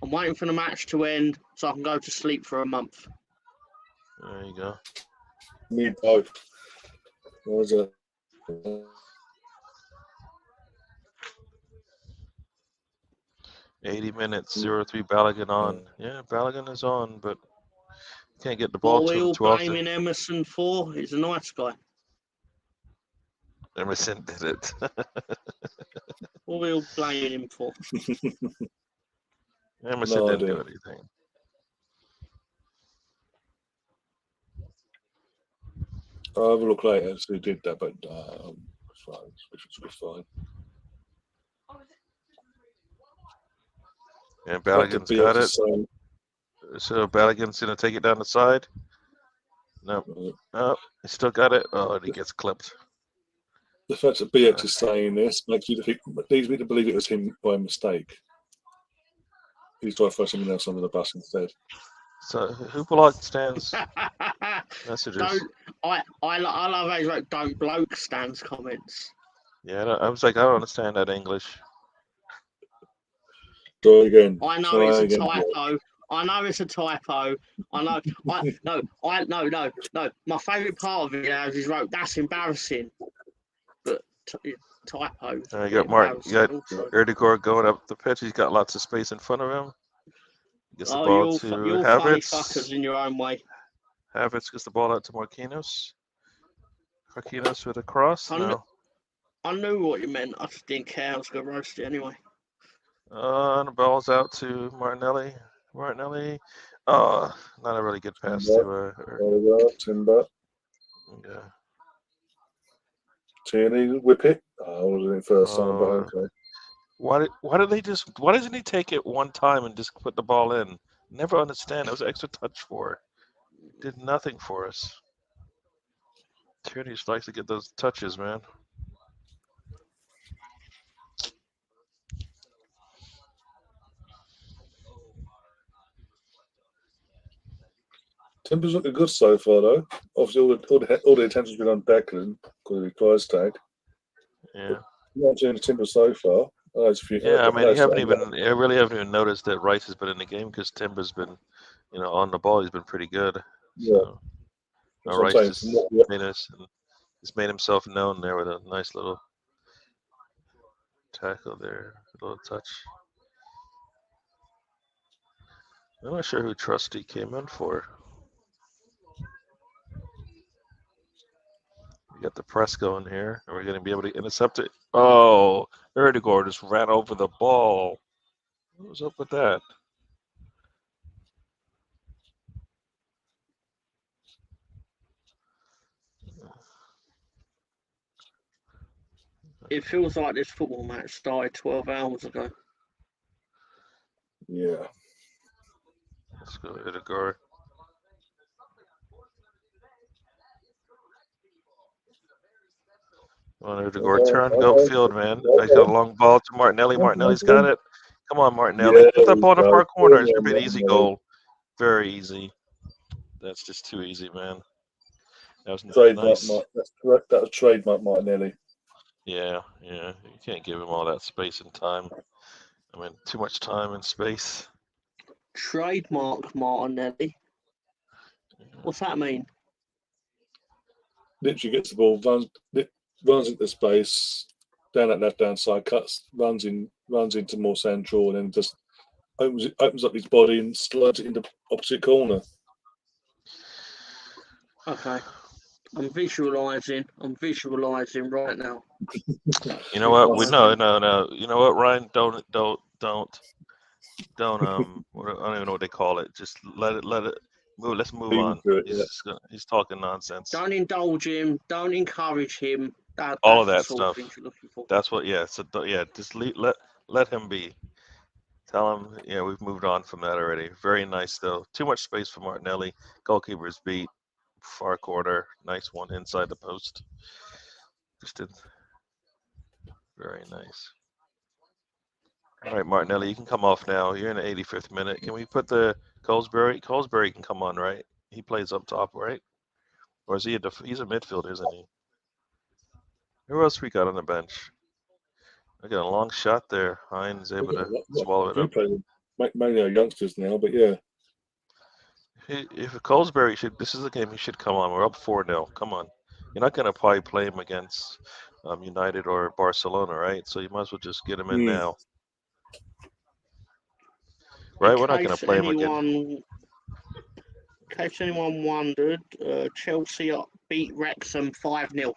I'm waiting for the match to end so I can go to sleep for a month.
There you go.
Me both. What was it?
80 minutes, 0-3 Balogun on. Yeah, Balogun is on, but can't get the ball to him too often.
Blaming Emerson for? He's a nice guy.
Emerson did it.
What are we all blaming him for?
Emerson didn't do anything.
I'll have a look later who did that, but it's fine.
And Balogun's got it. So Balogun's going to take it down the side. No, he still got it. Oh, and he gets clipped.
The fact that BX is saying this makes me leads me to believe it was him by mistake. He's trying to throw someone else under the bus instead.
So who blocked Stan's messages?
I love how he's like, don't bloke Stan's comments.
Yeah, I was like, I don't understand that English.
Try again.
I know it's a typo. I know it's a typo. I know. No. My favourite part of it is he's wrote, that's embarrassing. But typo.
You got Mark. You got Erdegaard going up the pitch. He's got lots of space in front of him. Gets the ball to
you're
Havertz.
Funny fuckers in your own way.
Havertz gets the ball out to Marquinhos. Marquinhos with a cross.
I knew what you meant. I just didn't care. I was going to roast it anyway.
And the ball's out to Martinelli. Oh, not a really good pass to
Timber.
Yeah.
Tierney whip it. Oh, wasn't it first time, but okay.
Why doesn't he take it one time and just put the ball in? Never understand. That was extra touch for. Did nothing for us. Tierney just likes to get those touches, man.
Timber's looking good so far, though. Obviously, all the attention's been on Declan because of the prize tag.
Yeah.
Not doing Timber so far.
I really haven't even noticed that Rice has been in the game because Timber's been, on the ball. He's been pretty good. So, Rice just made himself known there with a nice little tackle there, a little touch. I'm not sure who Trusty came in for. We got the press going here. Are we going to be able to intercept it? Oh, Erdegaard just ran over the ball. What was up with that?
It feels like this football match started 12 hours ago.
Yeah.
Let's go, Erdegaard. Erdegaard turn, go field, man. He's got a long ball to Martinelli. Martinelli's got it. Come on, Martinelli. Put that ball in the far corner. It's going to be an easy goal. Very easy. That's just too easy, man. That was nice.
That was trademark Martinelli.
Yeah. You can't give him all that space and time. I mean, too much time and space.
Trademark Martinelli? What's that mean?
Literally gets the ball, runs into space, down that left-hand side, runs into more central, and then just opens up his body and slides it into opposite corner.
Okay. I'm visualising right now.
You know what? No. You know what, Ryan? Don't. I don't even know what they call it. Just let it move. Let's move on. He's talking nonsense.
Don't indulge him. Don't encourage him.
All of that
sort
stuff.
Of things you're looking for.
That's what. Yeah. So yeah, just let him be. Tell him. Yeah, we've moved on from that already. Very nice though. Too much space for Martinelli. Goalkeeper's beat. Far corner. Nice one inside the post. Just did. Very nice. All right, Martinelli, you can come off now. You're in the 85th minute. Can we put the Colesbury? Colesbury can come on, right? He plays up top, right? Or is he he's a midfielder, isn't he? Who else we got on the bench? I got a long shot there. Hines able to swallow it up.
Mainly youngsters now, but yeah.
If Colesbury this is a game he should come on. We're up 4-0. Come on. You're not going to probably play him against United or Barcelona, right? So you might as well just get him in now. Right, we're not going to play him again.
In case anyone wondered, Chelsea beat Wrexham 5-0.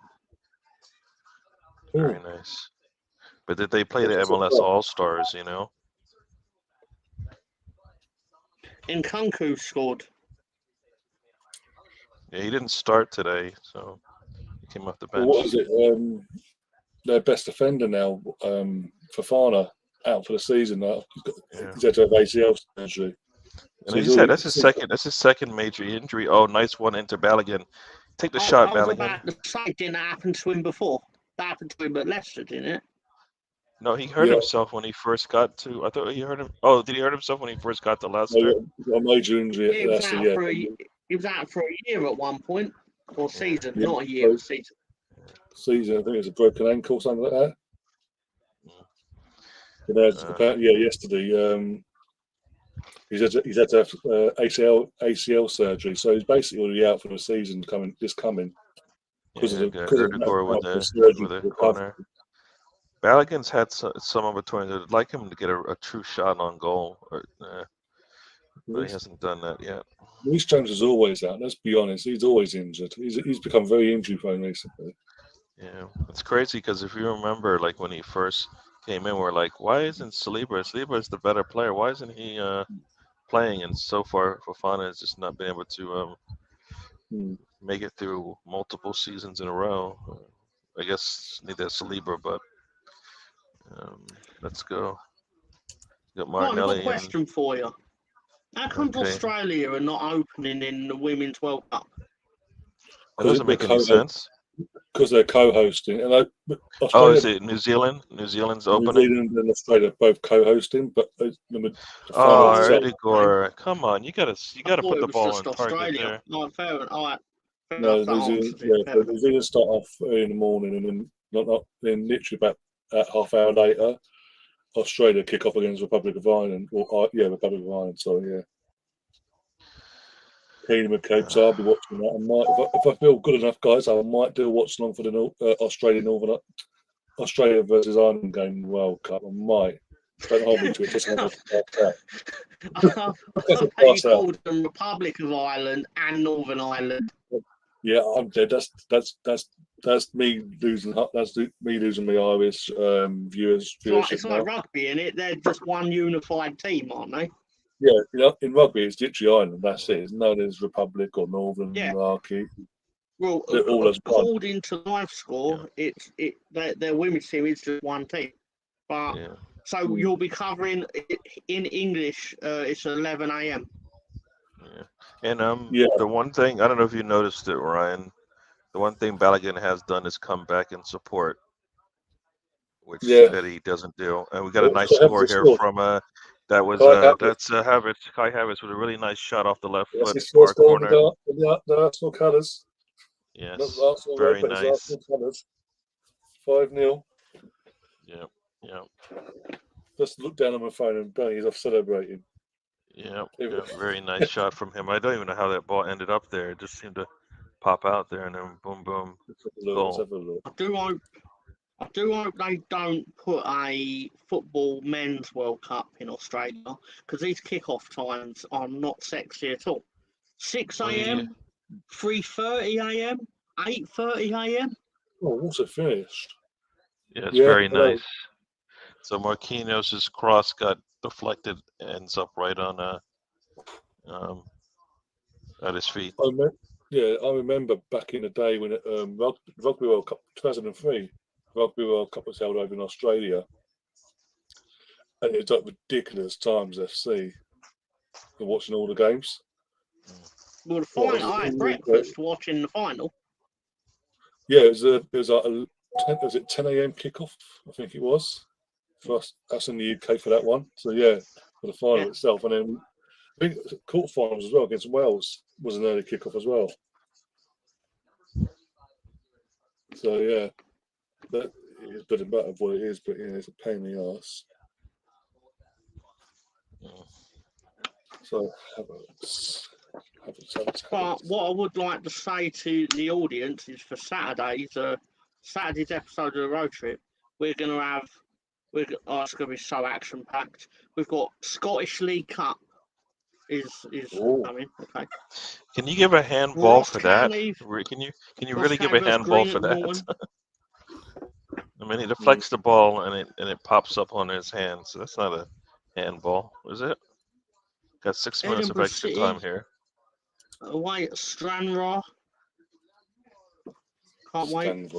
Very nice. But did they play the MLS Allstars, you know?
Nkunku scored.
Yeah, he didn't start today, so he came off the bench.
What is it? Their best defender now, Fofana, out for the season. He's had to have ACL surgery.
And like you said, that's his second major injury. Oh, nice one into Balogun. Take the shot, Balogun.
About the same didn't happen to him before. That happened to him at Leicester, didn't it?
No, he hurt himself when he first got to. I thought he hurt him. Oh, did he hurt himself when he first got to Leicester?
A major injury at Leicester.
He was out for a year at one point, or season, not a year, season.
Season, I think it was a broken ankle, something like that. But yesterday, he's had to have ACL surgery, so he's basically already out for the season coming. Because of
the corner. Balogun's had some in between. I'd like him to get a true shot on goal, but he hasn't done that yet.
Reece James is always out. Let's be honest; he's always injured. He's become very injury prone recently.
Yeah, it's crazy because if you remember, like when he first came in, we're like, why isn't Saliba? Saliba is the better player. Why isn't he playing? And so far, Fofana has just not been able to make it through multiple seasons in a row. I guess neither Saliba, but let's go. Got Martinelli.
I've got a question for you. How come Australia are not opening in the Women's World Cup?
That doesn't make any sense.
Because they're co-hosting. And
is it New Zealand? New Zealand's opening?
New Zealand and Australia both co-hosting, but
already, Gore. Come on, you gotta put the ball on target there.
No, fair enough. All right.
No, New Zealand start off early in the morning, and then then literally about half hour later, Australia kick off against Republic of Ireland. Republic of Ireland. Sorry, yeah. Keenan with Cape, so I'll be watching that. If I feel good enough, guys, I might do a watch along for the Australia versus Ireland game in the World Cup. I might. Don't hold me to it. Just have
you called them Republic of Ireland and Northern Ireland.
Yeah, I'm dead. That's me losing. That's me losing my Irish viewers.
It's like rugby, isn't it? They're just one unified team, aren't they?
Yeah, in rugby, it's literally Ireland. That's it. It's known as Republic or Northern Monarchy.
Well, according to Live Score, their women's team is just one team. But so you'll be covering in English. It's 11 a.m.
Yeah, and the one thing I don't know if you noticed it, Ryan. The one thing Balogun has done is come back and support, which Eddie doesn't do. And we got a nice score here from that was that's Havertz. Kai Havertz with a really nice shot off the left foot, far corner.
The Arsenal colours.
Yes, very nice.
5-0.
Yeah.
Just look down on my phone and bang, he's off celebrating.
Yeah, very nice shot from him. I don't even know how that ball ended up there. It just seemed to pop out there and then boom, boom.
Let's have a look.
I do hope I do hope they don't put a football men's World Cup in Australia because these kickoff times are not sexy at all. 6 a.m., 3:30 a.m., 8:30 a.m.
Oh, what's it finished?
Yeah, it's very nice. So Marquinhos' cross got deflected, ends up right on at his feet.
I remember back in the day when Rugby World Cup 2003, Rugby World Cup was held over in Australia, and it was like ridiculous times FC for watching all the games.
Well, the final, I had breakfast watching the final.
Yeah, it was like 10 a.m. kickoff, I think it was, for us in the UK for that one. So yeah, for the final itself, and then I think quarterfinals as well against Wales was an early kickoff as well. So yeah, that is a bit matter of what it is, but yeah, it's a pain in the ass. So
but what I would like to say to the audience is for Saturday's episode of the road trip, we're going to have, it's going to be so action packed. We've got Scottish League Cup is coming. Okay.
Can you give a handball for that? Can you really give a handball for that? I mean, he deflects the ball and it pops up on his hand, so that's not a handball, is it? Got 6 minutes of extra time here.
Away at Stranraer. Can't wait.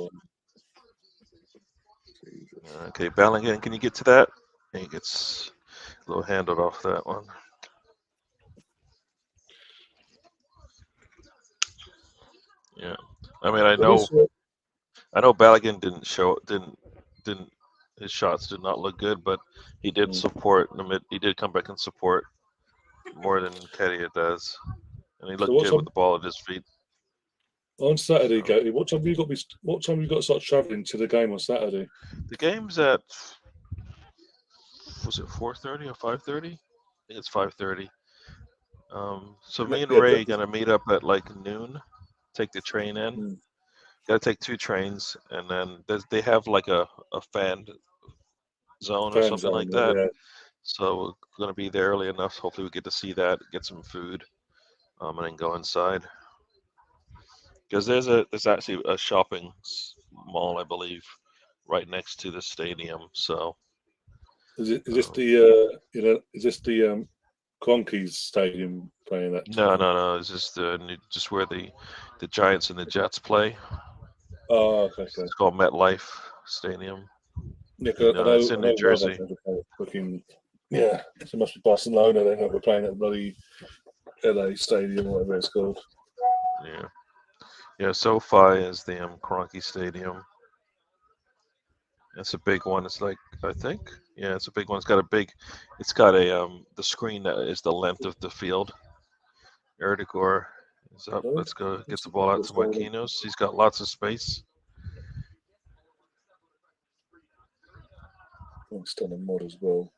Okay, Bellingham, can you get to that? He gets a little handled off that one. Yeah, I mean, I know Bellingham didn't his shots did not look good, but he did support in the mid. He did come back and support more than Kedia does, and he looked good with the ball at his feet.
On Saturday, Gary, what time have you got to start travelling to the game on Saturday?
The game's at, was it 4:30 or 5:30? I think it's 5:30. So me and Ray are gonna meet up at like noon. Take the train in. Got to take 2 trains, and then they have like a fan zone or something like that. Yeah. So we're gonna be there early enough. Hopefully we get to see that, get some food, and then go inside. Because there's actually a shopping mall, I believe, right next to the stadium. So
is this the Kroenke's stadium playing that?
No. It's just where the Giants and the Jets play.
Oh, okay.
It's called MetLife Stadium.
Yeah, it's in New Jersey. Yeah, so it must be Barcelona. They know we're playing at bloody LA Stadium, or whatever it's called.
Yeah. SoFi is the Kroenke Stadium. It's a big one. It's like, I think, it's a big one. It's got the screen that is the length of the field. Erdegaard is up. Let's go. Gets the ball out to Marquinhos. He's got lots of space.
It's done a mod as well.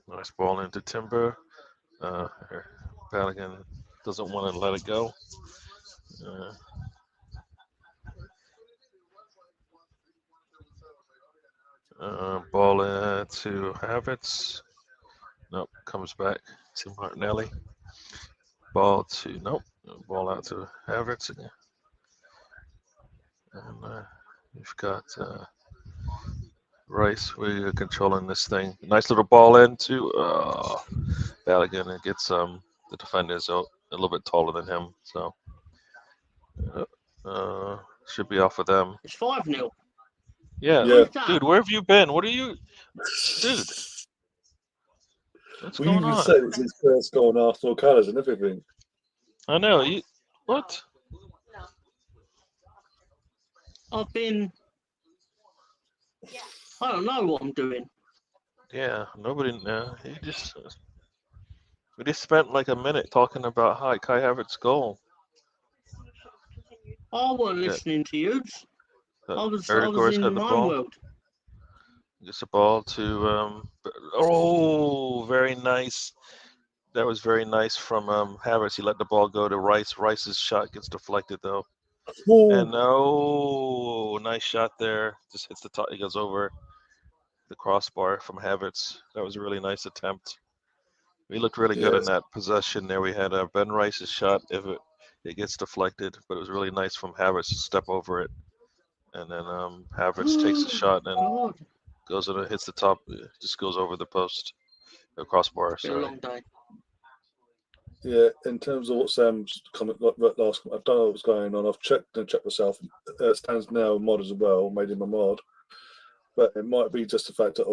Nice ball into Timber. Bellingham doesn't want to let it go. Ball to Havertz. Nope, comes back to Martinelli. Ball out to Havertz again. And you've got Rice. We're controlling this thing. Nice little ball into Bellingham, and gets the defenders a little bit taller than him, so should be off of them.
It's 5-0.
Yeah. Dude, where have you been? What are you, dude? What's going on?
We even said it's his first goal in Arsenal colours and everything.
I know. What?
I've been. I don't know what I'm doing.
Yeah, nobody. We just spent like a minute talking about Kai Havertz's goal.
I wasn't listening to you. I was in my world.
Gets the ball to very nice. That was very nice from Havertz. He let the ball go to Rice. Rice's shot gets deflected though. And nice shot there. Just hits the top. He goes over the crossbar from Havertz. That was a really nice attempt. We looked really good in that possession there. We had Ben Rice's shot. If it gets deflected, but it was really nice from Havertz to step over it. And then Havertz takes the shot and goes and hits the top. Just goes over the post, the crossbar.
It's been a long day.
Yeah, in terms of what Sam's comment last, I don't know what's going on. I've checked myself. Stan's now a mod as well, made him a mod, but it might be just the fact that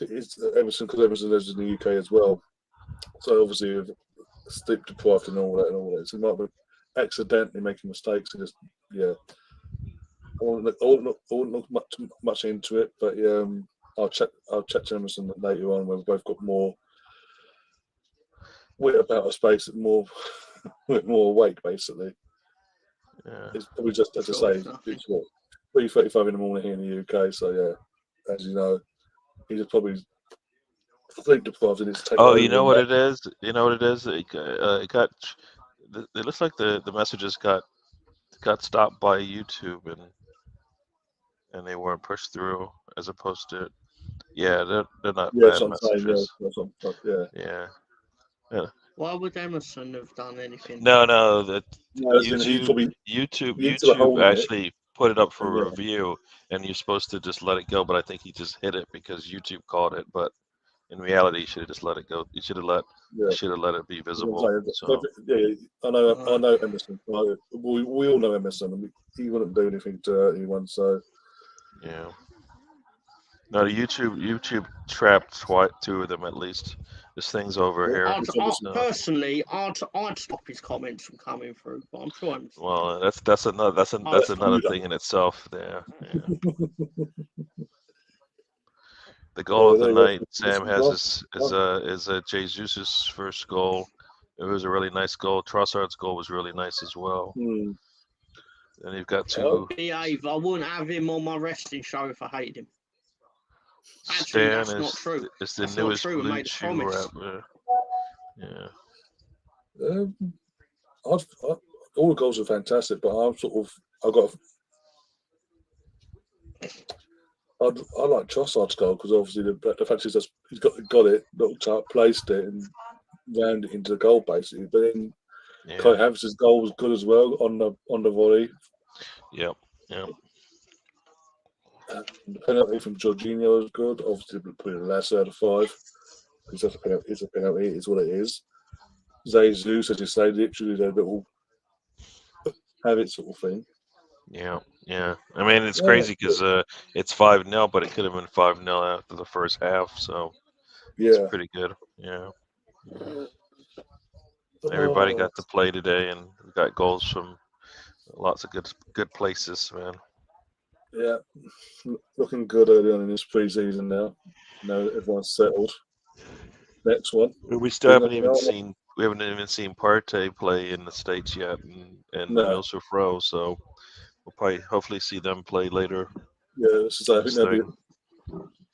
it's Emerson, because Emerson lives in the UK as well. So obviously, sleep deprived and all that. So he might be accidentally making mistakes and just I won't look much into it, but I'll check to Emerson later on when we've both got more wit about our space and more awake, basically.
Yeah.
It's probably just, as I say, it's 3:35 in the morning here in the UK, so yeah, as you know, he's probably sleep deprived and it's taken over.
You know what it is? You know what it is? It looks like the messages got stopped by YouTube and they weren't pushed through as opposed to they're not bad messages. Yeah.
Why would Emerson have done anything?
No, YouTube actually put it up for review, and you're supposed to just let it go. But I think he just hit it because YouTube called it. But in reality, you should have just let it go. You should have let it be visible.
I know Emerson. We all know Emerson, and he wouldn't do anything to hurt anyone. So
yeah. No, YouTube trapped two of them at least. This thing's over here.
Personally, I'd stop his comments from coming through, but I'm sure.
Well, that's another thing in itself. There. Yeah. The goal of the night, Sam has is Jesus' first goal. It was a really nice goal. Trossard's goal was really nice as well. And you've got two.
Behave. I wouldn't have him on my wrestling show if I hated him. Actually, that's not true.
It's the newest blue chew rapper. Yeah.
All the goals are fantastic, but I like Trossard's goal because obviously the fact is he's got it, looked up, placed it, and round it into the goal basically. But then Kai Havertz's goal was good as well on the volley.
Yep.
The penalty from Jorginho was good. Obviously, putting the last out of 5 because that's a penalty. It's a penalty. It's what it is. Jesus, as you say, literally a little habit sort of thing.
Yeah. I mean, it's crazy because it's 5-0, but it could have been 5-0 after the first half. So it's pretty good. Yeah. Everybody got to play today, and we got goals from lots of good places, man.
Yeah, looking good early on in this pre-season now. Now that everyone's settled. Next one.
We still haven't even seen Partey play in the States yet, and Milser Fro. So we'll probably hopefully see them play later.
Yeah, I think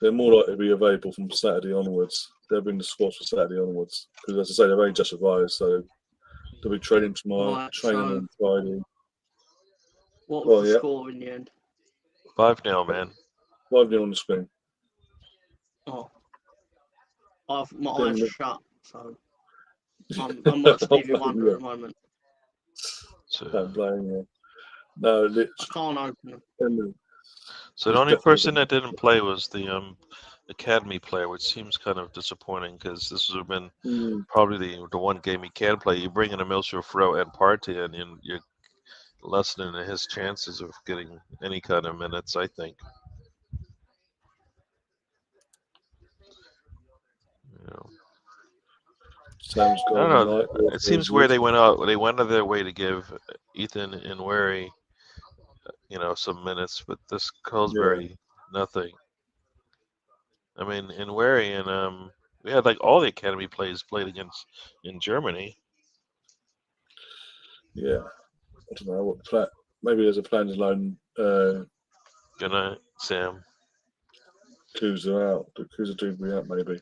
they're more likely to be available from Saturday onwards. They'll be in the squads for Saturday onwards because, as I say, they've only just arrived, so they'll be training tomorrow, training on Friday.
What was the score in the end?
5-0, man.
5-0 on the screen.
Oh. My eyes are shut, so I'm not Stevie Wonder at the moment.
Don't blame you. No,
I can't open them.
So the only person that didn't play was the academy player, which seems kind of disappointing because this would have been probably the one game he can play. You bring in a Milser Fro and Partey, and you're lessening his chances of getting any kind of minutes, I think. I don't know. It seems where they went out of their way to give Ethan and Wary, some minutes, but this Colesbury, nothing. I mean, in Wary and we had like all the academy players played against in Germany.
Yeah, I don't know what plan. Maybe there's a plan to loan.
Good night, Sam.
Kuza out. Kuza Dubry out, maybe.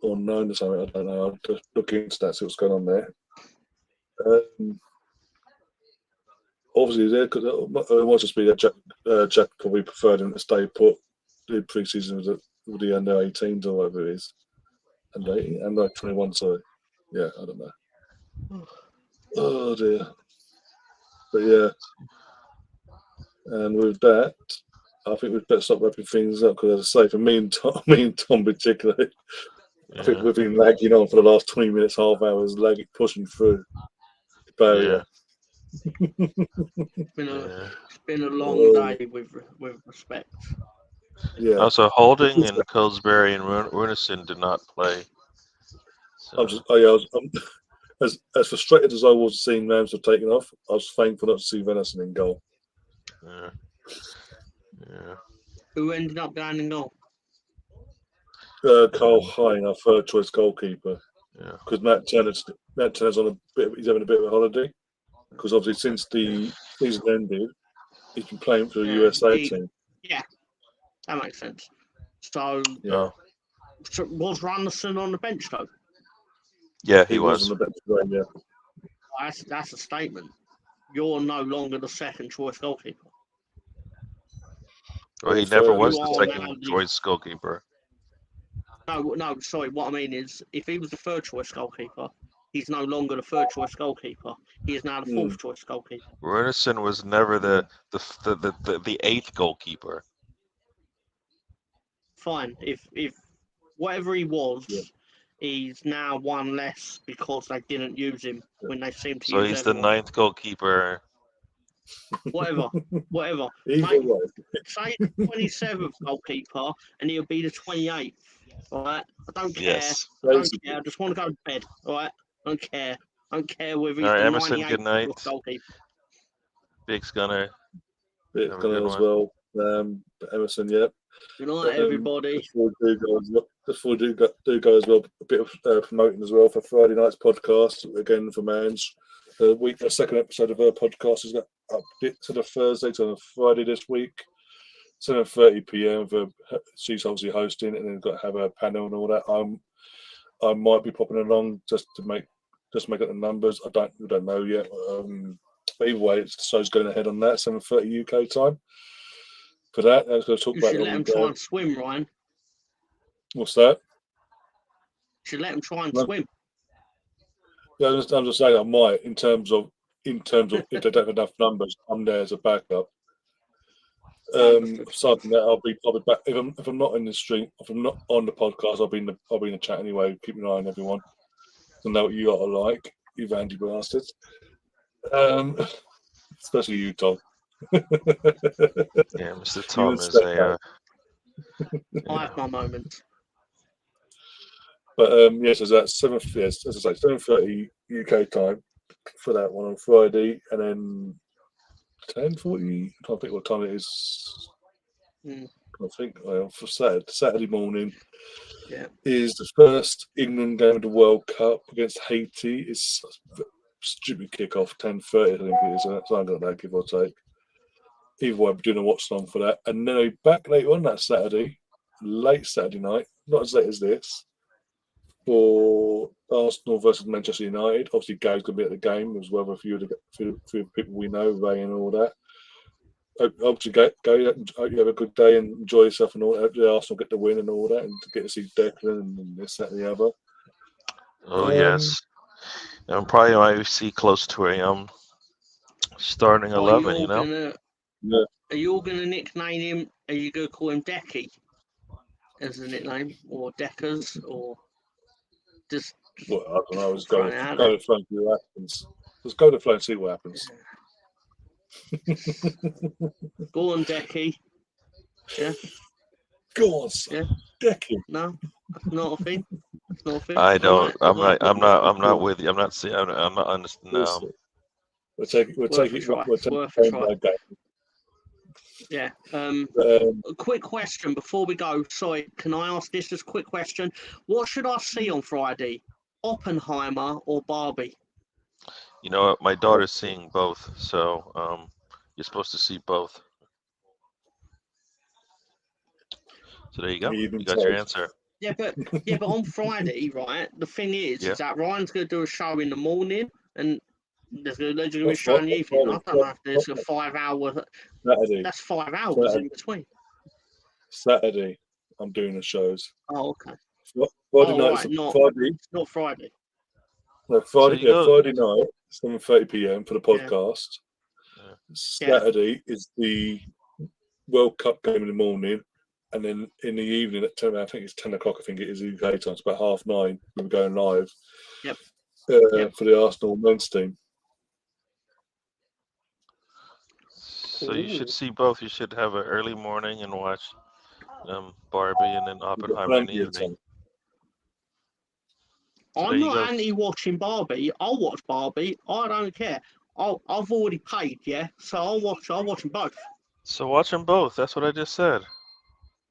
Or known or something. I don't know. I'll just look into that, see what's going on there. obviously there because it might just be that Jack probably preferred him to stay put. The pre-season with the under 18s or whatever it is, under 21. Sorry, yeah, I don't know. Oh dear, but yeah, and with that, I think we'd better stop wrapping things up because, as I say, for me and Tom particularly, I think we've been lagging on for the last 20 minutes, half hours, pushing through the barrier.
It's been a long day with respect.
Yeah.
Also, Holding and Pillsbury and Runeson did not play. So.
As frustrated as I was seeing Ramsdale taking off, I was thankful not to see Venison in goal.
Yeah.
Who ended up going in goal?
Carl Hine, our third choice goalkeeper.
Yeah.
Because Matt Turner's on he's having a bit of a holiday. Because obviously since the season ended, he's been playing for the USA team.
Yeah, that makes sense. So, so was Runeson on the bench though?
Yeah, he was.
On the bench today, yeah.
That's a statement. You're no longer the second choice goalkeeper.
Well, he never was the second choice goalkeeper.
No, sorry. What I mean is, if he was the third choice goalkeeper, he's no longer the third choice goalkeeper. He is now the fourth choice goalkeeper.
Runeson was never the eighth goalkeeper.
Fine. If whatever he was, he's now one less because they didn't use him when they seemed to use him.
So he's the ninth goalkeeper.
Whatever. Say 27th goalkeeper, and he'll be the 28th. All right. I don't care.
Yes.
I don't care. I just want to go to bed. All right. I don't care. I don't care whether he's the
Emerson,
98th
good night.
goalkeeper.
Big Gunner.
Big Gunner as well. Emerson, yeah.
Good night, everybody.
Before we do go as well, a bit of promoting as well for Friday night's podcast again for Mans. The second episode of her podcast is got up to the Thursday to the Friday this week, 7:30 p.m. She's obviously hosting, and then got to have a panel and all that. I might be popping along just to make up the numbers. We don't know yet. But either way, it's going ahead on that 7:30 UK time. For that, I was going to talk about.
You should let him try and swim, Ryan.
What's that?
You should let him try and swim.
Yeah, I'm just saying I might in terms of if they don't have enough numbers, I'm there as a backup. Aside from that, I'll be back if I'm not in the stream, if I'm not on the podcast, I'll be in the chat anyway. Keep an eye on everyone to know what you are like, you Vandy bastards. Especially you, Tom.
Yeah, Mr. Tom is a.
I have my moments.
But yes, as I say, 7:30 UK time for that one on Friday, and then 10:40. I can't think what time it is. I think for Saturday morning is the first England game of the World Cup against Haiti. It's a stupid kickoff, 10:30. I think it is. So I'm going to give or take. Either way, we're doing a watch along for that, and then I'll be back later on that Saturday, late Saturday night, not as late as this, for Arsenal versus Manchester United. Obviously, Gary's going to be at the game as well. A few of the people we know, Ray and all that. Obviously, Gary, hope you have a good day and enjoy yourself and all that. Hopefully, Arsenal get the win and all that, and to get to see Declan and this, that, and the other.
Oh yes, and probably might see close to a starting 11. You know.
Are you all going to nickname him? Are you going to call him Decky as a nickname, or Deckers, or just?
Well, I don't know. Just go to the flow and see what happens. Just go to the flow and see what happens.
Go on, Decky. Yeah.
Go on, son. Yeah. Decky.
No, not a thing. Not a thing.
I don't. I'm not with you. I'm not seeing. I'm not understanding. No.
We'll take it.
Yeah. A quick question before we go. Sorry, can I ask this as a quick question? What should I see on Friday? Oppenheimer or Barbie?
You know what? My daughter's seeing both, so you're supposed to see both. So there you go. You got your answer.
Yeah, but on Friday, right? The thing is that Ryan's going to do a show in the morning, and There's going to be showing evening. I don't know if there's a 5 hour.
Saturday.
That's 5 hours in between.
Saturday, I'm doing the shows.
Oh, okay.
Friday night,
not Friday.
No, Friday night, 7:30 p.m. for the podcast.
Yeah.
Saturday is the World Cup game in the morning, and then in the evening at 10. I think it's 10 o'clock. I think it is UK time. It's about 9:30. We're going live.
Yep.
For the Arsenal men's team.
So you should see both. You should have an early morning and watch Barbie, and then Oppenheimer in the evening.
I'm not anti-watching Barbie. I'll watch Barbie. I don't care. I've already paid, yeah. So I'll watch them both.
So watch them both. That's what I just said.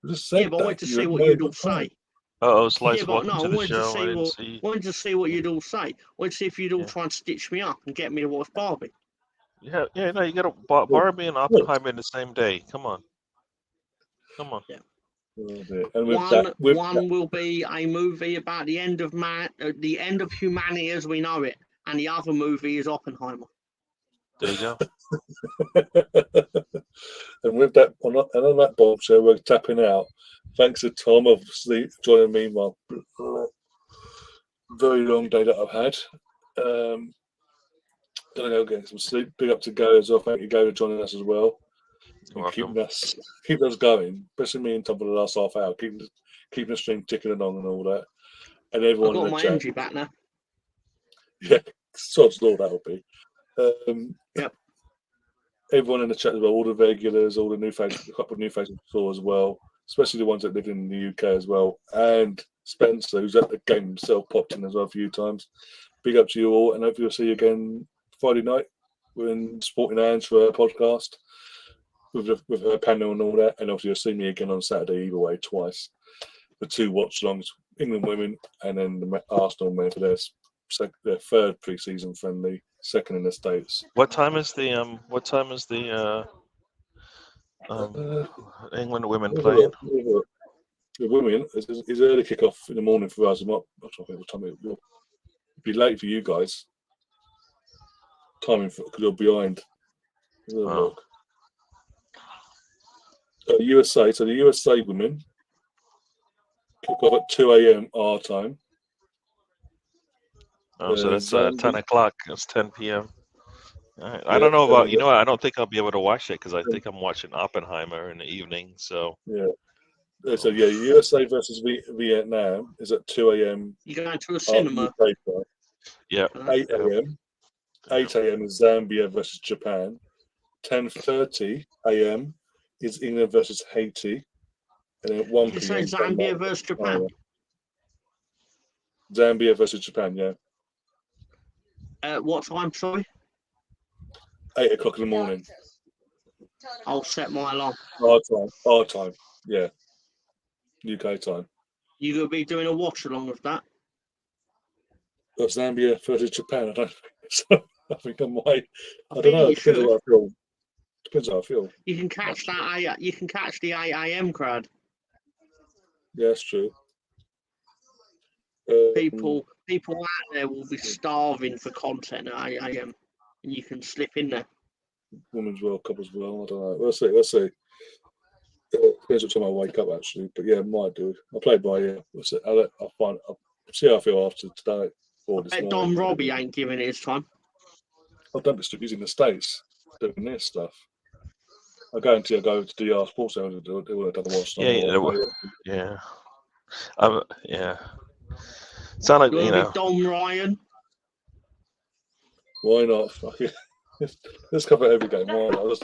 Yeah, but I wanted to see what you'd all say.
Slice, welcome to the show.
I wanted to see what you'd all say. I wanted to see if you'd all try and stitch me up and get me to watch Barbie.
No, you got to Barbie and Oppenheimer in the same day. Come on.
Yeah.
And
one will be a movie about the end of humanity as we know it, and the other movie is Oppenheimer.
There you go.
And with that, on that bombshell, we're tapping out. Thanks to Tom, obviously, joining me my very long day that I've had. Gonna go get some sleep. Big up to Go as well. Thank you, Go, for joining us as well. Keeping us going, especially me and Tom for the last half hour, keeping the stream ticking along and all that. And everyone in the chat.
I've got my energy back now.
Yeah, sod's law that'll be.
Yep.
Everyone in the chat as well, all the regulars, all the new faces, a couple of new faces saw as well, especially the ones that live in the UK as well. And Spencer, who's at the game himself, popped in as well a few times. Big up to you all, and hopefully we'll see you again Friday night. We're in Sporting Hands for our podcast with her panel and all that. And obviously you'll see me again on Saturday either way, twice. The 2 watch-alongs, England women and then the Arsenal men for their third pre-season friendly, second in the States.
What time is the England women playing?
The women is early kickoff in the morning for us. I'm not sure what time it will be. Late for you guys. Timing because you're behind.
Oh.
USA. So the USA women kick off at 2 a.m. our time.
Oh, so that's 10 o'clock. It's 10 p.m. Right. I don't know about, I don't think I'll be able to watch it because I think I'm watching Oppenheimer in the evening. So
So USA versus Vietnam is at 2 a.m.
You're going to a cinema.
Yeah.
8 a.m. 8 a.m. is Zambia versus Japan. 10:30 a.m. is England versus Haiti. And then 1 p.m.
You say Zambia versus Japan?
Zambia versus Japan, yeah.
What time, sorry?
8 o'clock in the morning.
I'll set my alarm.
Our time, yeah. UK time.
You going to be doing a watch along with that?
Got Zambia versus Japan, I don't think so. I think I might. I don't know. It depends how I feel. Depends how I feel.
You can catch that. You can catch the 8 a.m. crowd.
Yeah, that's true.
People out there will be starving for content at 8 a.m. and you can slip in there.
Women's World Cup as well. I don't know. We'll see. Depends what time I wake up, actually. But yeah, I might do. I'll play by ear. We'll see. I'll see how I feel after today.
I bet Don Robbie ain't giving it his time.
I don't be using the States doing this stuff. I go to DR Sports Center to do it. Otherwise,
yeah. Sound like
Dom Ryan.
Why not? Let's cover every game. Why not?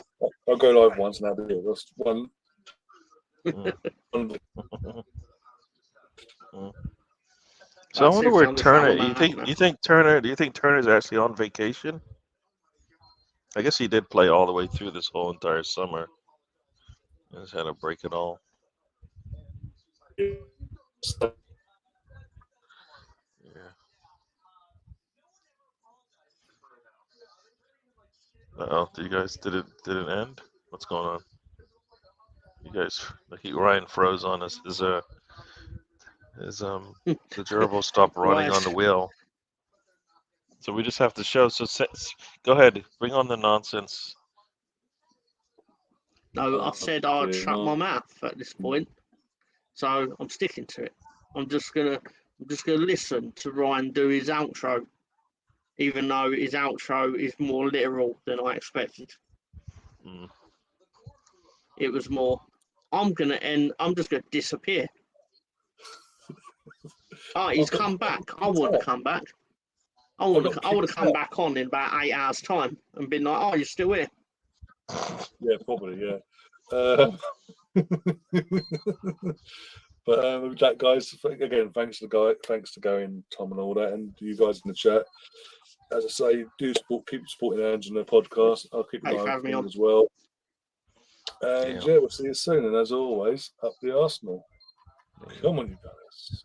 I'll go live once and have it. That's one.
So I wonder where Turner. Do you think Turner's actually on vacation? I guess he did play all the way through this whole entire summer. I just had to break it all. Yeah. Did you guys did it end? What's going on? You guys, Ryan froze on us. Is the gerbil stop running on the wheel? So we just have to show. So go ahead, bring on the nonsense.
No, I said I'd shut my mouth at this point, so I'm sticking to it. I'm just gonna listen to Ryan do his outro, even though his outro is more literal than I expected. It was more, I'm just gonna disappear. Oh, he's come back. I want to come back. I would have come back on in about 8 hours' time and been like, "Oh, you're still here."
Yeah, probably. Yeah. But with that, guys, again, thanks to going, Tom, and all that, and you guys in the chat. As I say, keep supporting Ange and their podcast. I'll keep an eye on things as well. And yeah, we'll see you soon. And as always, up the Arsenal. Come on, you guys.